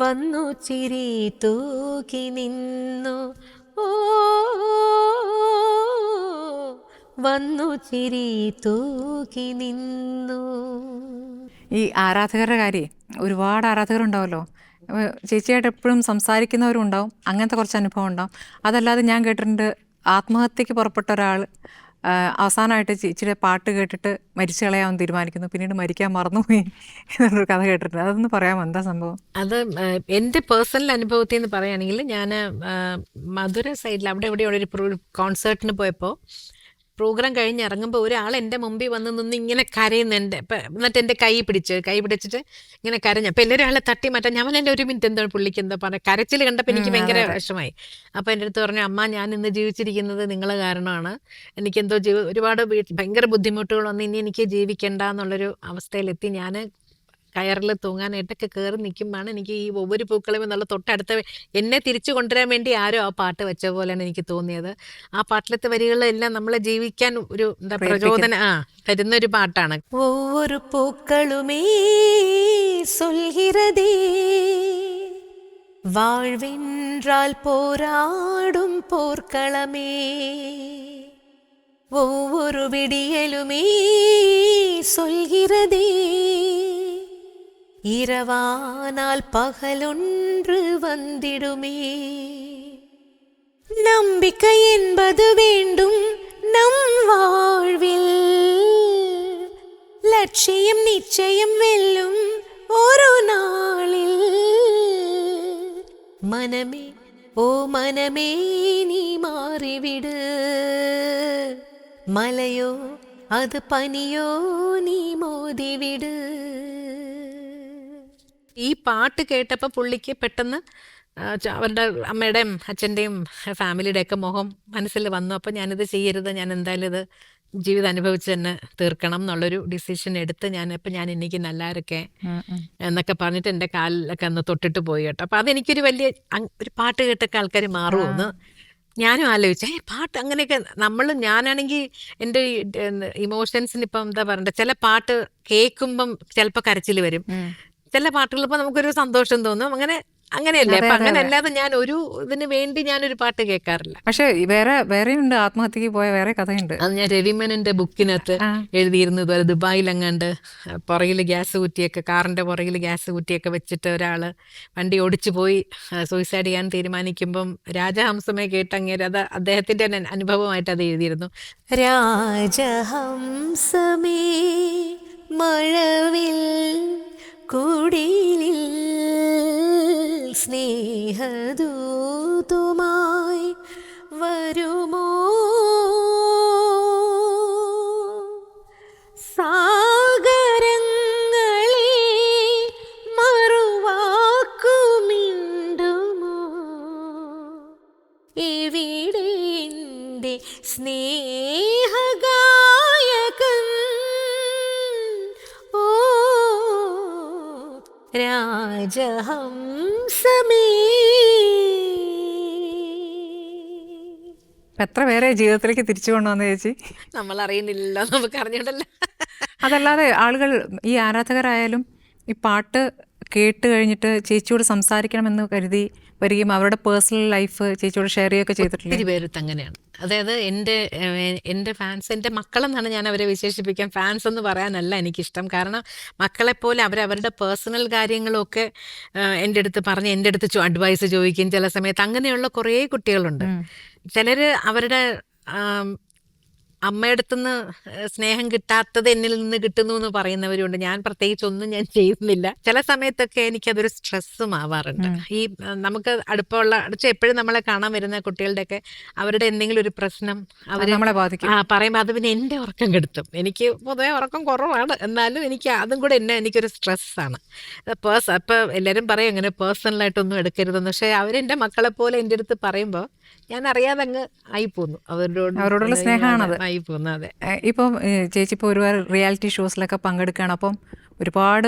Speaker 2: വന്നു ചിരി തൂകി നിന്നു, ഓ വന്നു ചിരി തൂകി നിന്നു.
Speaker 1: ഈ ആരാധകരുടെ കാര്യം, ഒരുപാട് ആരാധകരുണ്ടാവുമല്ലോ. ചേച്ചിയായിട്ട് എപ്പോഴും സംസാരിക്കുന്നവരും ഉണ്ടാവും, അങ്ങനത്തെ കുറച്ച് അനുഭവം ഉണ്ടാവും. അതല്ലാതെ ഞാൻ കേട്ടിട്ടുണ്ട്, ആത്മഹത്യക്ക് പുറപ്പെട്ട ഒരാൾ അവസാനമായിട്ട് ചേച്ചിയുടെ പാട്ട് കേട്ടിട്ട് മരിച്ചു കളയാൻ തീരുമാനിക്കുന്നു, പിന്നീട് മരിക്കാൻ മറന്നുപോയി എന്നുള്ളൊരു കഥ കേട്ടിട്ടുണ്ട്. അതൊന്ന് പറയാമോ, എന്താ സംഭവം?
Speaker 2: അത് എൻ്റെ പേഴ്സണൽ അനുഭവത്തിൽ നിന്ന് പറയുകയാണെങ്കിൽ, ഞാൻ മധുര സൈഡിൽ അവിടെ എവിടെയുള്ള ഒരു കോൺസേർട്ടിന് പോയപ്പോൾ പ്രോഗ്രാം കഴിഞ്ഞ് ഇറങ്ങുമ്പോൾ ഒരാൾ എൻ്റെ മുമ്പിൽ വന്ന് നിന്ന് ഇങ്ങനെ കരയുന്നുണ്ട്. എന്നിട്ട് എൻ്റെ കൈ പിടിച്ചിട്ട് ഇങ്ങനെ കരഞ്ഞു. അപ്പോൾ എല്ലാവരും ആളെ തട്ടി മാറ്റാൻ ഞാൻ എൻ്റെ ഒരു മിനിറ്റ് എന്താണ് പുള്ളിക്ക് എന്താ പറയുക, കരച്ചിൽ കണ്ടപ്പോൾ എനിക്ക് ഭയങ്കര വിഷമായി. അപ്പോൾ എൻ്റെ അടുത്ത് പറഞ്ഞു, അമ്മ ഞാൻ ഇന്ന് ജീവിച്ചിരിക്കുന്നത് നിങ്ങൾ കാരണമാണ്, എനിക്കെന്തോ ഒരുപാട് ഭയങ്കര ബുദ്ധിമുട്ടുകൾ വന്ന് ഇനി എനിക്ക് ജീവിക്കണ്ട എന്നുള്ളൊരു അവസ്ഥയിലെത്തി. ഞാൻ കയറിൽ തൂങ്ങാനായിട്ടൊക്കെ കയറി നിൽക്കുമ്പോഴാണ് എനിക്ക് ഈ ഒവ്വൊരു പൂക്കളും എന്നുള്ള തൊട്ടടുത്ത എന്നെ തിരിച്ചു കൊണ്ടുവരാൻ വേണ്ടി ആരോ ആ പാട്ട് വെച്ച പോലെയാണ് എനിക്ക് തോന്നിയത്. ആ പാട്ടിലത്തെ വരികളെല്ലാം നമ്മളെ ജീവിക്കാൻ ഒരു എന്താ പ്രചോദനം തരുന്നൊരു പാട്ടാണ്. ഒവ്വൊരു പൂക്കളുമേ സൊൽகிறதே வாழ்வென்றால் போராடும் போர்க்களமே, ஒவ்வொரு விடியலுமே சொல்கிறதே இரவானால் பகலொன்று வந்திடுமே, நம்பிக்கை என்பது வேண்டும் நம் வாழ்வில், லட்சியம் நிச்சயம் வெல்லும் ஒரு நாளில், மனமே ஓ மனமே நீ மாறிவிடு, மலையோ அது പനിയോ നീ മോദിവിട്. ഈ പാട്ട് കേട്ടപ്പോൾ പുള്ളിക്ക് പെട്ടെന്ന് അവരുടെ അമ്മയുടെയും അച്ഛൻ്റെയും ഫാമിലിയുടെയൊക്കെ മുഖം മനസ്സിൽ വന്നു. അപ്പോൾ ഞാനിത് ചെയ്യരുത്, ഞാൻ എന്തായാലും ഇത് ജീവിതം അനുഭവിച്ച് തന്നെ തീർക്കണം എന്നുള്ളൊരു ഡിസിഷൻ എടുത്ത് ഞാൻ എനിക്ക് നല്ലാരൊക്കെ എന്നൊക്കെ പറഞ്ഞിട്ട് എൻ്റെ കാലിലൊക്കെ അന്ന് തൊട്ടിട്ട് പോയി കേട്ടോ. അപ്പോൾ അതെനിക്കൊരു വലിയ ഒരു പാട്ട് കേട്ടൊക്കെ ആൾക്കാർ മാറുമെന്ന് ഞാനും ആലോചിച്ചു. പാട്ട് അങ്ങനെയൊക്കെ ഞാനാണെങ്കിൽ എൻ്റെ ഇമോഷൻസിന് ഇപ്പം എന്താ പറയണ്ടേ, ചില പാട്ട് കേൾക്കുമ്പം ചിലപ്പോൾ കരച്ചിൽ വരും, ചില പാട്ടുകൾ ഇപ്പോൾ നമുക്കൊരു സന്തോഷം തോന്നും, അങ്ങനെയല്ലേ. അപ്പൊ അങ്ങനെ അല്ലാതെ ഞാൻ ഒരു ഇതിന് വേണ്ടി ഞാനൊരു പാട്ട് കേൾക്കാറില്ല.
Speaker 1: പക്ഷെ വേറെയുണ്ട്, ആത്മഹത്യക്ക് പോയ വേറെ കഥയുണ്ട്.
Speaker 2: അത് ഞാൻ രവിമേനന്റെ ബുക്കിനകത്ത് എഴുതിയിരുന്നു. ഇതുപോലെ ദുബായിലെങ്ങാണ്ട് പുറകിൽ ഗ്യാസ് കുറ്റിയൊക്കെ, കാറിന്റെ പുറകിൽ ഗ്യാസ് കുറ്റിയൊക്കെ വെച്ചിട്ട് ഒരാള് വണ്ടി ഓടിച്ചു പോയി സൂയിസൈഡ് ചെയ്യാൻ തീരുമാനിക്കുമ്പം രാജഹംസമേ കേട്ടങ്ങേര്, അത് അദ്ദേഹത്തിന്റെ അനുഭവമായിട്ട് അത് എഴുതിയിരുന്നു. രാജഹംസമേ മഴവിൽ കുടിലിൽ സ്നേഹദൂതുമായി വരുമോ, സാഗരങ്ങളെ മറുവാക്കുമിണ്ടുമോ, എവിടെ എൻ്റെ സ്നേഹഗായകൻ, ഓ രാജഹംസമേ.
Speaker 1: എത്ര പേരെ ജീവിതത്തിലേക്ക് തിരിച്ചു കൊണ്ടുവന്ന ചേച്ചി,
Speaker 2: നമ്മൾ അറിയുന്നില്ലല്ലോ, നമുക്ക് അറിഞ്ഞിട്ടല്ല.
Speaker 1: അതല്ലാതെ ആളുകൾ, ഈ ആരാധകരായാലും ഈ പാട്ട് കേട്ട് കഴിഞ്ഞിട്ട് ചേച്ചിയോട് സംസാരിക്കണമെന്ന് കരുതി വരികയും അവരുടെ പേഴ്സണൽ ലൈഫ് ചേച്ചിയോട് ഷെയർ ചെയ്യുകയൊക്കെ ചെയ്തിട്ടില്ലേ?
Speaker 2: ഒത്തിരി പേരത്ത് അങ്ങനെയാണ്. അതായത് എൻ്റെ ഫാൻസ്, എൻ്റെ മക്കളെന്നാണ് ഞാൻ അവരെ വിശേഷിപ്പിക്കാൻ. ഫാൻസ് എന്ന് പറയാനല്ല എനിക്കിഷ്ടം. കാരണം മക്കളെപ്പോലെ അവരവരുടെ പേഴ്സണൽ കാര്യങ്ങളൊക്കെ എൻ്റെ അടുത്ത് പറഞ്ഞ് എൻ്റെ അടുത്ത് അഡ്വൈസ് ചോദിക്കും ചില സമയത്ത്. അങ്ങനെയുള്ള കുറേ കുട്ടികളുണ്ട്. ചിലർ അവരുടെ അമ്മയടുത്തുനിന്ന് സ്നേഹം കിട്ടാത്തത് എന്നിൽ നിന്ന് കിട്ടുന്നു എന്ന് പറയുന്നവരുണ്ട്. ഞാൻ പ്രത്യേകിച്ചൊന്നും ഞാൻ ചെയ്യുന്നില്ല. ചില സമയത്തൊക്കെ എനിക്കതൊരു സ്ട്രെസ്സും ആവാറുണ്ട്. ഈ നമുക്ക് അടുപ്പമുള്ള എപ്പോഴും നമ്മളെ കാണാൻ വരുന്ന കുട്ടികളുടെയൊക്കെ അവരുടെ എന്തെങ്കിലും ഒരു പ്രശ്നം അവർ
Speaker 1: നമ്മളെ ബാധിക്കും.
Speaker 2: പറയുമ്പോൾ അത് പിന്നെ എൻ്റെ ഉറക്കം കെടുത്തും. എനിക്ക് പൊതുവെ ഉറക്കം കുറവാണ്, എന്നാലും എനിക്ക് അതും കൂടെ എനിക്കൊരു സ്ട്രെസ്സാണ്. അപ്പോൾ എല്ലാവരും പറയും അങ്ങനെ പേഴ്സണലായിട്ടൊന്നും എടുക്കരുതെന്ന്. പക്ഷേ അവരെൻ്റെ മക്കളെ പോലെ എൻ്റെ അടുത്ത് പറയുമ്പോൾ ഞാൻ അറിയാതെ അങ്ങ് ആയിപ്പോന്നു.
Speaker 1: അവരോടുള്ള സ്നേഹമാണത്.
Speaker 2: ആയിപ്പോന്നു. അതെ.
Speaker 1: ഇപ്പം ചേച്ചി ഇപ്പോൾ ഒരുപാട് റിയാലിറ്റി ഷോസിലൊക്കെ പങ്കെടുക്കുകയാണ്. അപ്പം ഒരുപാട്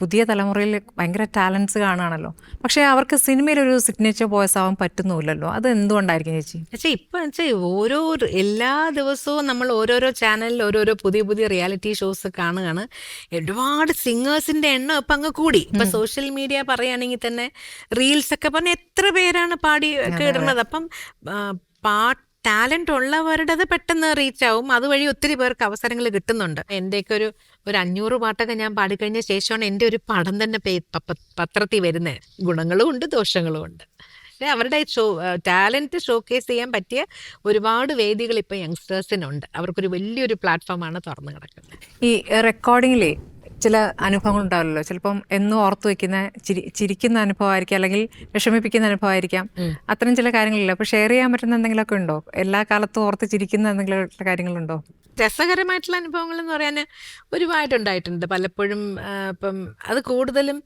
Speaker 1: പുതിയ തലമുറയിൽ ഭയങ്കര ടാലൻസ് കാണുകയാണല്ലോ. പക്ഷേ അവർക്ക് സിനിമയിലൊരു സിഗ്നേച്ചർ വോയിസ് ആവാൻ പറ്റുന്നുമില്ലല്ലോ. അത് എന്തുകൊണ്ടായിരിക്കും ചേച്ചി?
Speaker 2: പക്ഷേ ഇപ്പം എല്ലാ ദിവസവും നമ്മൾ ഓരോരോ ചാനലിൽ ഓരോരോ പുതിയ റിയാലിറ്റി ഷോസ് കാണുകയാണ്. ഒരുപാട് സിംഗേഴ്സിൻ്റെ എണ്ണം ഇപ്പം അങ്ങ് കൂടി. ഇപ്പം സോഷ്യൽ മീഡിയ പറയുകയാണെങ്കിൽ തന്നെ റീൽസൊക്കെ പറഞ്ഞാൽ എത്ര പേരാണ് പാടി ഒക്കെ ഇടുന്നത്. അപ്പം ടാലൻ്റ് ഉള്ളവരുടേത് പെട്ടെന്ന് റീച്ച് ആവും. അതുവഴി ഒത്തിരി പേർക്ക് അവസരങ്ങൾ കിട്ടുന്നുണ്ട്. എൻ്റെയൊക്കെ ഒരു 500 പാട്ടൊക്കെ ഞാൻ പാടിക്കഴിഞ്ഞ ശേഷമാണ് എൻ്റെ ഒരു പടം തന്നെ പത്രത്തിൽ വരുന്നത്. ഗുണങ്ങളും ഉണ്ട്, ദോഷങ്ങളും ഉണ്ട്. പക്ഷേ അവരുടെ ടാലൻറ്റ് ഷോക്കേസ് ചെയ്യാൻ പറ്റിയ ഒരുപാട് വേദികൾ ഇപ്പോൾ യങ്സ്റ്റേഴ്സിനുണ്ട്. അവർക്കൊരു വലിയൊരു പ്ലാറ്റ്ഫോമാണ് തുറന്നു കിടക്കുന്നത്.
Speaker 1: ഈ റെക്കോർഡിങ്ങിലേ ചില അനുഭവങ്ങൾ ഉണ്ടാവില്ലല്ലോ. ചിലപ്പം എന്നും ഓർത്തു വെക്കുന്ന ചിരിക്കുന്ന അനുഭവമായിരിക്കാം, അല്ലെങ്കിൽ വിഷമിപ്പിക്കുന്ന അനുഭവമായിരിക്കാം. അത്തരം ചില കാര്യങ്ങളില്ല. അപ്പോൾ ഷെയർ ചെയ്യാൻ പറ്റുന്ന എന്തെങ്കിലുമൊക്കെ ഉണ്ടോ? എല്ലാ കാലത്തും ഓർത്ത് ചിരിക്കുന്ന എന്തെങ്കിലും കാര്യങ്ങളുണ്ടോ?
Speaker 2: രസകരമായിട്ടുള്ള അനുഭവങ്ങൾ എന്ന് പറയാൻ ഒരുപാടുണ്ടായിട്ടുണ്ട്. പലപ്പോഴും ഇപ്പം അത് കൂടുതലും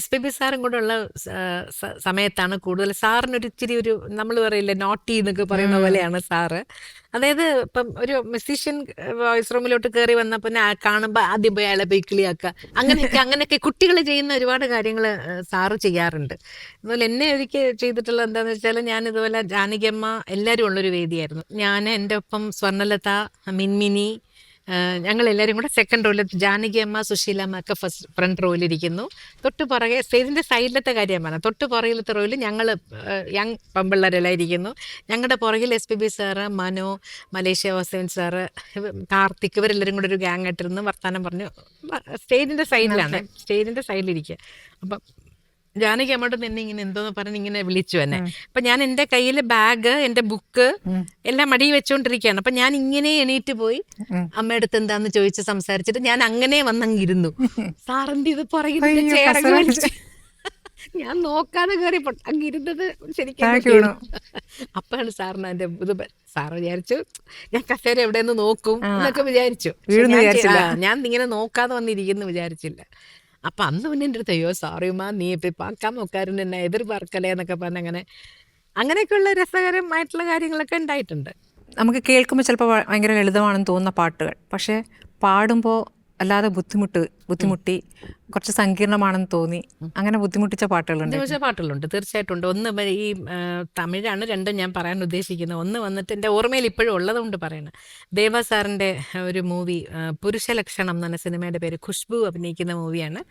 Speaker 2: SPB സാറും കൂടെ ഉള്ള സമയത്താണ് കൂടുതൽ. സാറിനൊരു ഇച്ചിരി നമ്മൾ പറയില്ലേ നോട്ടി എന്നൊക്കെ പറയുന്ന പോലെയാണ് സാറ്. അതായത് ഇപ്പം ഒരു മ്യൂസീഷ്യൻ വോയിസ് റൂമിലോട്ട് കയറി വന്നപ്പോൾ കാണുമ്പോൾ ആദ്യം പോയി അയാളെ പോയി കിളിയാക്കുക, അങ്ങനെയൊക്കെ കുട്ടികൾ ചെയ്യുന്ന ഒരുപാട് കാര്യങ്ങൾ സാറ് ചെയ്യാറുണ്ട്. അതുപോലെ എന്നെ ഒരിക്കൽ ചെയ്തിട്ടുള്ളത് എന്താണെന്ന് വെച്ചാൽ, ഞാൻ ഇതുപോലെ ജാനകിയമ്മ എല്ലാവരും ഉള്ളൊരു വേദിയായിരുന്നു. ഞാൻ എൻ്റെ ഒപ്പം സ്വർണ്ണലത, മിൻമിനി, ഞങ്ങളെല്ലാവരും കൂടെ സെക്കൻഡ് റോയിൽ, ജാനകിയമ്മ, സുശീലമ്മ ഒക്കെ ഫ്രണ്ട് റോയിലിരിക്കുന്നു. തൊട്ട് പുറകെ സ്റ്റേജിൻ്റെ സൈഡിലത്തെ കാര്യം പറഞ്ഞാൽ, തൊട്ട് പുറകിലത്തെ റോയിൽ ഞങ്ങൾ യങ് പെമ്പിള്ളേരെല്ലാം ഇരിക്കുന്നു. ഞങ്ങളുടെ പുറകിൽ SPB സാറ്, മനോ, മലേഷ്യ വാസവൻ സാറ്, കാർത്തിക്, ഇവരെല്ലാവരും കൂടെ ഒരു ഗ്യാങ് ആയിട്ടിരുന്ന് വർത്താനം പറഞ്ഞു. സ്റ്റേജിൻ്റെ സൈഡിലിരിക്കുക. അപ്പം ജാനകി അങ്ങോട്ട് നിന്നെ ഇങ്ങനെ എന്തോന്ന് പറഞ്ഞ് ഇങ്ങനെ വിളിച്ചു എന്നെ. അപ്പം ഞാൻ എൻ്റെ കയ്യിൽ ബാഗ്, എൻ്റെ ബുക്ക് എല്ലാം മടി വെച്ചുകൊണ്ടിരിക്കുകയാണ്. അപ്പം ഞാൻ ഇങ്ങനെ എണീറ്റ് പോയി അമ്മയുടെ അടുത്ത് എന്താന്ന് ചോദിച്ച് സംസാരിച്ചിട്ട് ഞാൻ അങ്ങനെ വന്നങ്ങിരുന്നു. സാറിൻ്റെ ഇത് പുറകിൽ ചേറങ്ങി വലിച്ചു. ഞാൻ നോക്കാതെ കയറി അങ്ങിരുന്നത് ശരിക്കും. അപ്പാണ് സാറിന് എൻ്റെ ഇത് സാറ് വിചാരിച്ചു ഞാൻ കസേര എവിടെയെന്ന് നോക്കും എന്നൊക്കെ വിചാരിച്ചു. ഞാൻ ഇങ്ങനെ നോക്കാതെ വന്നിരിക്കുന്നു വിചാരിച്ചില്ല. അപ്പം അന്ന് പിന്നെ എൻ്റെ അടുത്ത്, അയ്യോ സോറിയുമാ, നീ ഇപ്പം പാക്കാൻ നോക്കാറുണ്ട്, എന്നെ എതിർ പാർക്കലേ എന്നൊക്കെ പറഞ്ഞ് അങ്ങനെയൊക്കെയുള്ള രസകരമായിട്ടുള്ള കാര്യങ്ങളൊക്കെ ഉണ്ടായിട്ടുണ്ട്.
Speaker 1: നമുക്ക് കേൾക്കുമ്പോൾ ചിലപ്പോൾ ഭയങ്കര ലളിതമാണെന്ന് തോന്നുന്ന പാട്ടുകൾ, പക്ഷേ പാടുമ്പോൾ അല്ലാതെ ബുദ്ധിമുട്ടി കുറച്ച് സങ്കീർണമാണെന്ന് തോന്നി, അങ്ങനെ ബുദ്ധിമുട്ടിച്ച പാട്ടുകളുണ്ട്?
Speaker 2: തീർച്ചയായിട്ടും ഉണ്ട്. ഒന്ന് ഈ തമിഴാണ്, രണ്ടും ഞാൻ പറയാൻ ഉദ്ദേശിക്കുന്നത്. ഒന്ന് വന്നിട്ട് എൻ്റെ ഓർമ്മയിൽ ഇപ്പോഴും ഉള്ളതുകൊണ്ട് പറയണം. ദേവ സാറിൻ്റെ ഒരു മൂവി പുരുഷലക്ഷണം എന്ന് പറഞ്ഞ സിനിമയുടെ പേര്, ഖുഷ്ബു അഭിനയിക്കുന്ന മൂവിയാണ്.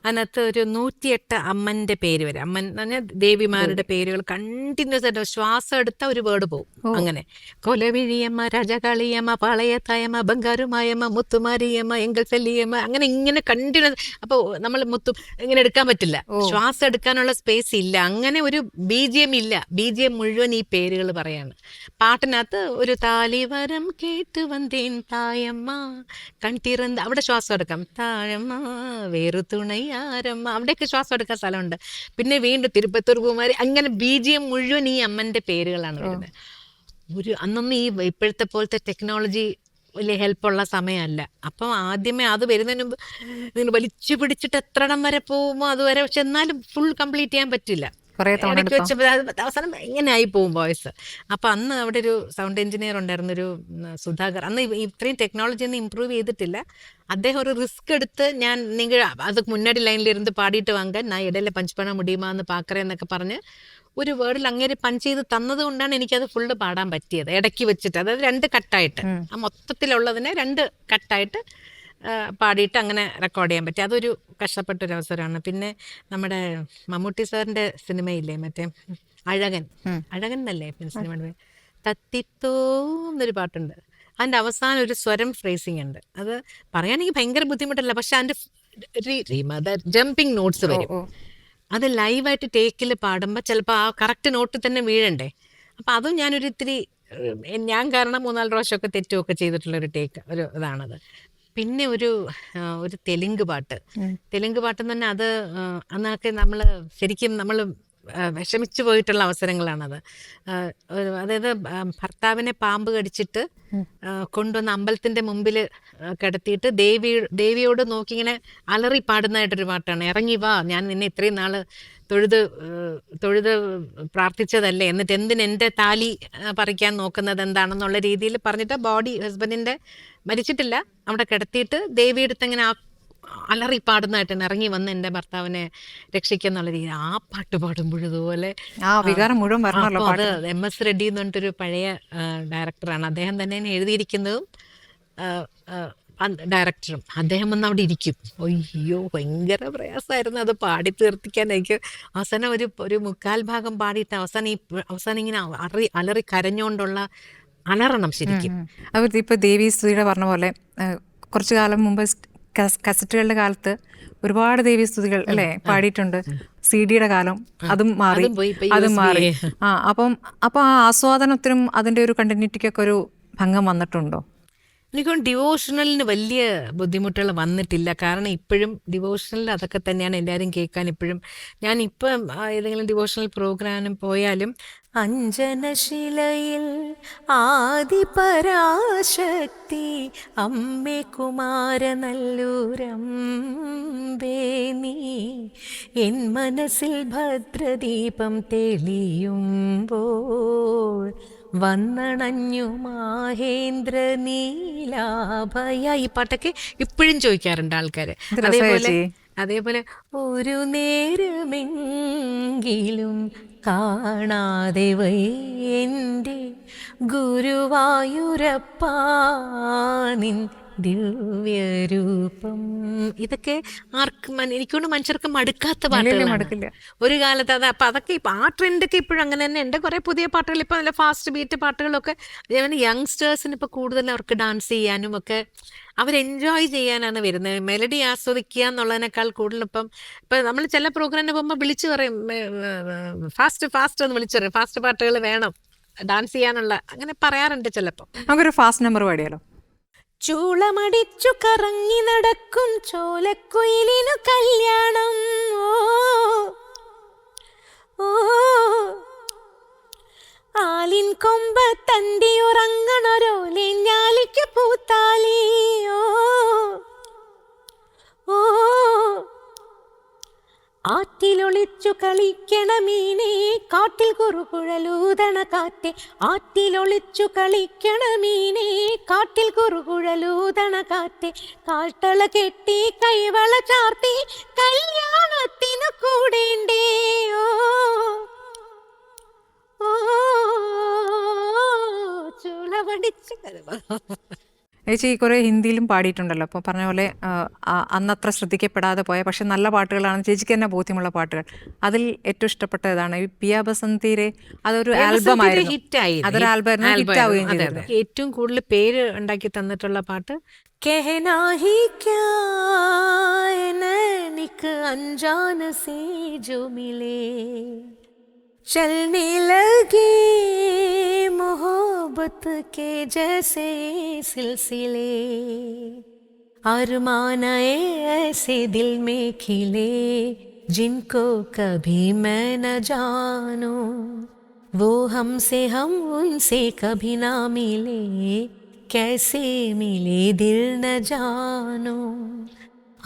Speaker 2: അതിനകത്ത് ഒരു 108 അമ്മൻ്റെ പേര് വരെ, അമ്മൻ എന്ന് പറഞ്ഞാൽ ദേവിമാരുടെ പേരുകൾ കണ്ടിന്യൂസ് ആയിട്ട് ശ്വാസം എടുത്ത ഒരു വേർഡ് പോകും. അങ്ങനെ കൊലവിഴിയമ്മ, രജകളിയമ്മ, പാളയത്തായമ്മ, ബംഗാരുമായമ്മ, മുത്തുമാരിയമ്മ, എങ്കൽ സെല്ലിയമ്മ, അങ്ങനെ ഇങ്ങനെ കണ്ടിന്യൂസ്. അപ്പോൾ നമ്മൾ ഇങ്ങനെ എടുക്കാൻ പറ്റില്ല, ശ്വാസം എടുക്കാനുള്ള സ്പേസ് ഇല്ല. അങ്ങനെ ഒരു BGM ഇല്ല. BGM മുഴുവൻ ഈ പേരുകൾ പറയാണ്. പാട്ടിനകത്ത് ഒരു താലിവരം കേട്ട് വന്നേൻ തായമ്മ കണ്ടിറന്ന്, അവിടെ ശ്വാസം എടുക്കാം. താഴമ്മ വേറു തുണയാരമ്മ, അവിടെയൊക്കെ ശ്വാസം എടുക്കാൻ സ്ഥലമുണ്ട്. പിന്നെ വീണ്ടും തിരുപ്പത്തൂർ കുമാരി, അങ്ങനെ BGM മുഴുവൻ ഈ അമ്മൻ്റെ പേരുകളാണ് വരുന്നത്. അന്നൊന്നും ഈ ഇപ്പോഴത്തെ പോലത്തെ ടെക്നോളജി വലിയ ഹെൽപ്പുള്ള സമയമല്ല. അപ്പം ആദ്യമേ അത് വരുന്നതിന് മുമ്പ് നിങ്ങൾ വലിച്ചു പിടിച്ചിട്ട് എത്രടം വരെ പോകുമോ അതുവരെ, പക്ഷെ എന്നാലും ഫുൾ കംപ്ലീറ്റ് ചെയ്യാൻ പറ്റില്ല. ഇടയ്ക്ക് വെച്ചപ്പോൾ അവസാനം ഇങ്ങനെ ആയി പോകും വോയിസ്. അപ്പം അന്ന് അവിടെ ഒരു സൗണ്ട് എഞ്ചിനീയർ ഉണ്ടായിരുന്നൊരു സുധാകർ, അന്ന് ഇത്രയും ടെക്നോളജി ഒന്നും ഇമ്പ്രൂവ് ചെയ്തിട്ടില്ല. അദ്ദേഹം ഒരു റിസ്ക് എടുത്ത്, നിങ്ങൾ അത് മുன்னாടി ലൈനിലിരുന്ന് പാടിയിട്ട് വാങ്ങാൻ ഞാൻ ഇടയിലെ പഞ്ച് മുടിയുമാ എന്ന് പാക്കറ എന്നൊക്കെ പറഞ്ഞ് ഒരു വേർഡിൽ അങ്ങനെ പഞ്ച് ചെയ്ത് തന്നത് കൊണ്ടാണ് എനിക്കത് ഫുള്ള് പാടാൻ പറ്റിയത്. ഇടയ്ക്ക് വെച്ചിട്ട്, അതായത് 2 കട്ടായിട്ട്, ആ മൊത്തത്തിലുള്ളതിനെ 2 കട്ടായിട്ട് പാടിയിട്ട് അങ്ങനെ റെക്കോർഡ് ചെയ്യാൻ പറ്റി. അതൊരു കഷ്ടപ്പെട്ടൊരു അവസരമാണ്. പിന്നെ നമ്മുടെ മമ്മൂട്ടി സാറിൻ്റെ സിനിമയില്ലേ മറ്റേ അഴകൻ എന്നല്ലേ സിനിമയുടെ പേര്? തത്തിത്തോ എന്നൊരു പാട്ടുണ്ട്. അതിൻ്റെ അവസാനം ഒരു സ്വരം ഫ്രേസിങ് ഉണ്ട്. അത് പറയുകയാണെങ്കിൽ ഭയങ്കര ബുദ്ധിമുട്ടല്ല, പക്ഷെ അതിൻ്റെ ജമ്പിങ് നോട്ട്സ് വരും. അത് ലൈവായിട്ട് ടേക്കിൽ പാടുമ്പോൾ ചിലപ്പോൾ ആ കറക്റ്റ് നോട്ടിൽ തന്നെ വീഴണ്ടേ. അപ്പം അതും ഞാനൊരു ഇത്തിരി ഞാൻ കാരണം 3-4 പ്രാവശ്യമൊക്കെ തെറ്റുമൊക്കെ ചെയ്തിട്ടുള്ളൊരു ഇതാണത്. പിന്നെ ഒരു തെലുങ്ക് പാട്ടെന്ന് പറഞ്ഞാൽ അത് അന്നൊക്കെ നമ്മൾ ശരിക്കും നമ്മൾ വിഷമിച്ചു പോയിട്ടുള്ള അവസരങ്ങളാണത്. അതായത് ഭർത്താവിനെ പാമ്പ് കടിച്ചിട്ട് കൊണ്ടുവന്ന് അമ്പലത്തിൻ്റെ മുമ്പിൽ കിടത്തിയിട്ട് ദേവിയോട് നോക്കി ഇങ്ങനെ അലറി പാടുന്നതായിട്ടൊരു പാട്ടാണ്. ഇറങ്ങി വാ, ഞാൻ നിന്നെ ഇത്രയും നാൾ തൊഴുത് പ്രാർത്ഥിച്ചതല്ലേ, എന്നിട്ട് എൻ്റെ താലി പറിക്കാൻ നോക്കുന്നത് എന്താണെന്നുള്ള രീതിയിൽ പറഞ്ഞിട്ട് ഹസ്ബൻഡിൻ്റെ മരിച്ചിട്ടില്ല അവിടെ കിടത്തിയിട്ട് ദേവിയെടുത്ത് ഇങ്ങനെ അലറി പാടുന്നതായിട്ട് ഇറങ്ങി വന്ന് എൻ്റെ ഭർത്താവിനെ രക്ഷിക്കുന്നുള്ള രീതി. ആ പാട്ട് പാടുമ്പോഴതുപോലെ അത് MS റെഡ്ഡി എന്ന് പറഞ്ഞിട്ടൊരു പഴയ ഡയറക്ടറാണ്. അദ്ദേഹം തന്നെ എഴുതിയിരിക്കുന്നതും ഡയറക്ടറും. അദ്ദേഹം വന്ന് അവിടെ ഇരിക്കും. അയ്യോ ഭയങ്കര പ്രയാസമായിരുന്നു അത് പാടി തീർത്തിക്കാൻ. എനിക്ക് അവസാനം ഒരു 1/4 ഭാഗം പാടിയിട്ട് അവസാനം ഇങ്ങനെ അലറി കരഞ്ഞുകൊണ്ടുള്ള അലറണം ശരിക്കും.
Speaker 1: അവർ ഇപ്പോൾ ദേവി സ്തുതിയുടെ പറഞ്ഞ പോലെ കുറച്ചു കാലം മുമ്പ് കസറ്റുകളുടെ കാലത്ത് ഒരുപാട് ദേവീസ്തുതികൾ അല്ലേ പാടിയിട്ടുണ്ട്. CD-യുടെ കാലം അതും മാറി. അപ്പം ആ ആസ്വാദനത്തിനും അതിൻ്റെ ഒരു കണ്ടിന്യൂറ്റിക്കൊക്കെ ഒരു ഭംഗം വന്നിട്ടുണ്ടോ?
Speaker 2: എനിക്കും ഡിവോഷണലിന് വലിയ ബുദ്ധിമുട്ടുകൾ വന്നിട്ടില്ല. കാരണം ഇപ്പോഴും ഡിവോഷണലിൽ അതൊക്കെ തന്നെയാണ് എല്ലാവരും കേൾക്കാൻ. ഇപ്പോഴും ഞാനിപ്പം ഏതെങ്കിലും ഡിവോഷണൽ പ്രോഗ്രാമിനും പോയാലും അഞ്ജനശിലയിൽ ആദിപരാശക്തി അമ്മേ കുമാരനല്ലൂരംബേ എൻ മനസ്സിൽ ഭദ്രദീപം തെളിയുമ്പോൾ വന്നണഞ്ഞു മാഹേന്ദ്ര നീലാഭയ. ഈ പാട്ടൊക്കെ ഇപ്പോഴും ചോദിക്കാറുണ്ട് ആൾക്കാർ. അതേപോലെ ഒരു നേരമെങ്കിലും കാണാതെ വൈ എൻ്റെ ഗുരുവായൂരപ്പാ നിൻ ദിവ്യരൂപം. ഇതൊക്കെ എനിക്കൊണ്ട് മനുഷ്യർക്ക് മടുക്കാത്ത പാട്ടുകളാണ് ഒരു കാലത്ത്. അപ്പം അതൊക്കെ ഇപ്പം ആ ട്രെൻഡൊക്കെ ഇപ്പോഴും അങ്ങനെ തന്നെ. എൻ്റെ കുറേ പുതിയ പാട്ടുകൾ ഇപ്പം നല്ല ഫാസ്റ്റ് ബീറ്റ് പാട്ടുകളൊക്കെ അതേപോലെ യങ്സ്റ്റേഴ്സിന് ഇപ്പോൾ കൂടുതൽ അവർക്ക് ഡാൻസ് ചെയ്യാനും ഒക്കെ അവർ എൻജോയ് ചെയ്യാനാണ് വരുന്നത്. മെലഡി ആസ്വദിക്കുക എന്നുള്ളതിനേക്കാൾ കൂടുതൽ ഇപ്പം നമ്മൾ ചില പ്രോഗ്രാമിന് പോകുമ്പോൾ വിളിച്ചു പറയും ഫാസ്റ്റ് എന്ന് വിളിച്ചു പറയും, ഫാസ്റ്റ് പാട്ടുകൾ വേണം ഡാൻസ് ചെയ്യാനുള്ള, അങ്ങനെ പറയാറുണ്ട് ചിലപ്പോൾ.
Speaker 1: നമുക്കൊരു ഫാസ്റ്റ് നമ്പർ പാടിയാലോ?
Speaker 3: ചൂളമടിച്ചു കറങ്ങി നടക്കും ചോലക്കുയിലിനു കല്യാണം. ഓ ആലിൻ കൊമ്പ തണ്ടി ഉറങ്ങണൊരോലെ ഞാലിക്ക് പൂത്താലിയോ. ഓ ആറ്റിലൊളിച്ചു കളിക്കണ മീനെ കാട്ടിൽ കുറുകുഴലൂതണ കാറ്റെ. ആറ്റിലൊളിച്ചു കളിക്കണ മീനെ കാട്ടിൽ കുറുകുഴലൂതണ കാറ്റെ. കാട്ടള കെട്ടി കൈവള ചാർത്തി കല്യാണത്തിനു കൂടേണ്ടേ. ഓ ചൂളമടിച്ചു.
Speaker 1: ചേച്ചി കുറേ ഹിന്ദിയിലും പാടിയിട്ടുണ്ടല്ലോ. അപ്പോൾ പറഞ്ഞ പോലെ അന്നത്ര ശ്രദ്ധിക്കപ്പെടാതെ പോയ പക്ഷെ നല്ല പാട്ടുകളാണ്, ചേച്ചിക്ക് തന്നെ ബോധ്യമുള്ള പാട്ടുകൾ. അതിൽ ഏറ്റവും ഇഷ്ടപ്പെട്ട ഏതാണ്? പിയ ബസന്തിയുടെ അതൊരു ആൽബമായിരുന്നു, അതൊരു ആൽബമായിരുന്നു, ഹിറ്റ് ആവുകയും ചെയ്തത്.
Speaker 2: ഏറ്റവും കൂടുതൽ പേര് ഉണ്ടാക്കി തന്നിട്ടുള്ള പാട്ട്
Speaker 3: कहना ही क्या नैनिक अनजान से जो मिले चलने लगे मोहब्बत के जैसे सिलसिले अरमान ऐसे दिल में खिले जिनको कभी मैं न जानूं वो हमसे हम उनसे कभी ना मिले कैसे मिले दिल न जानो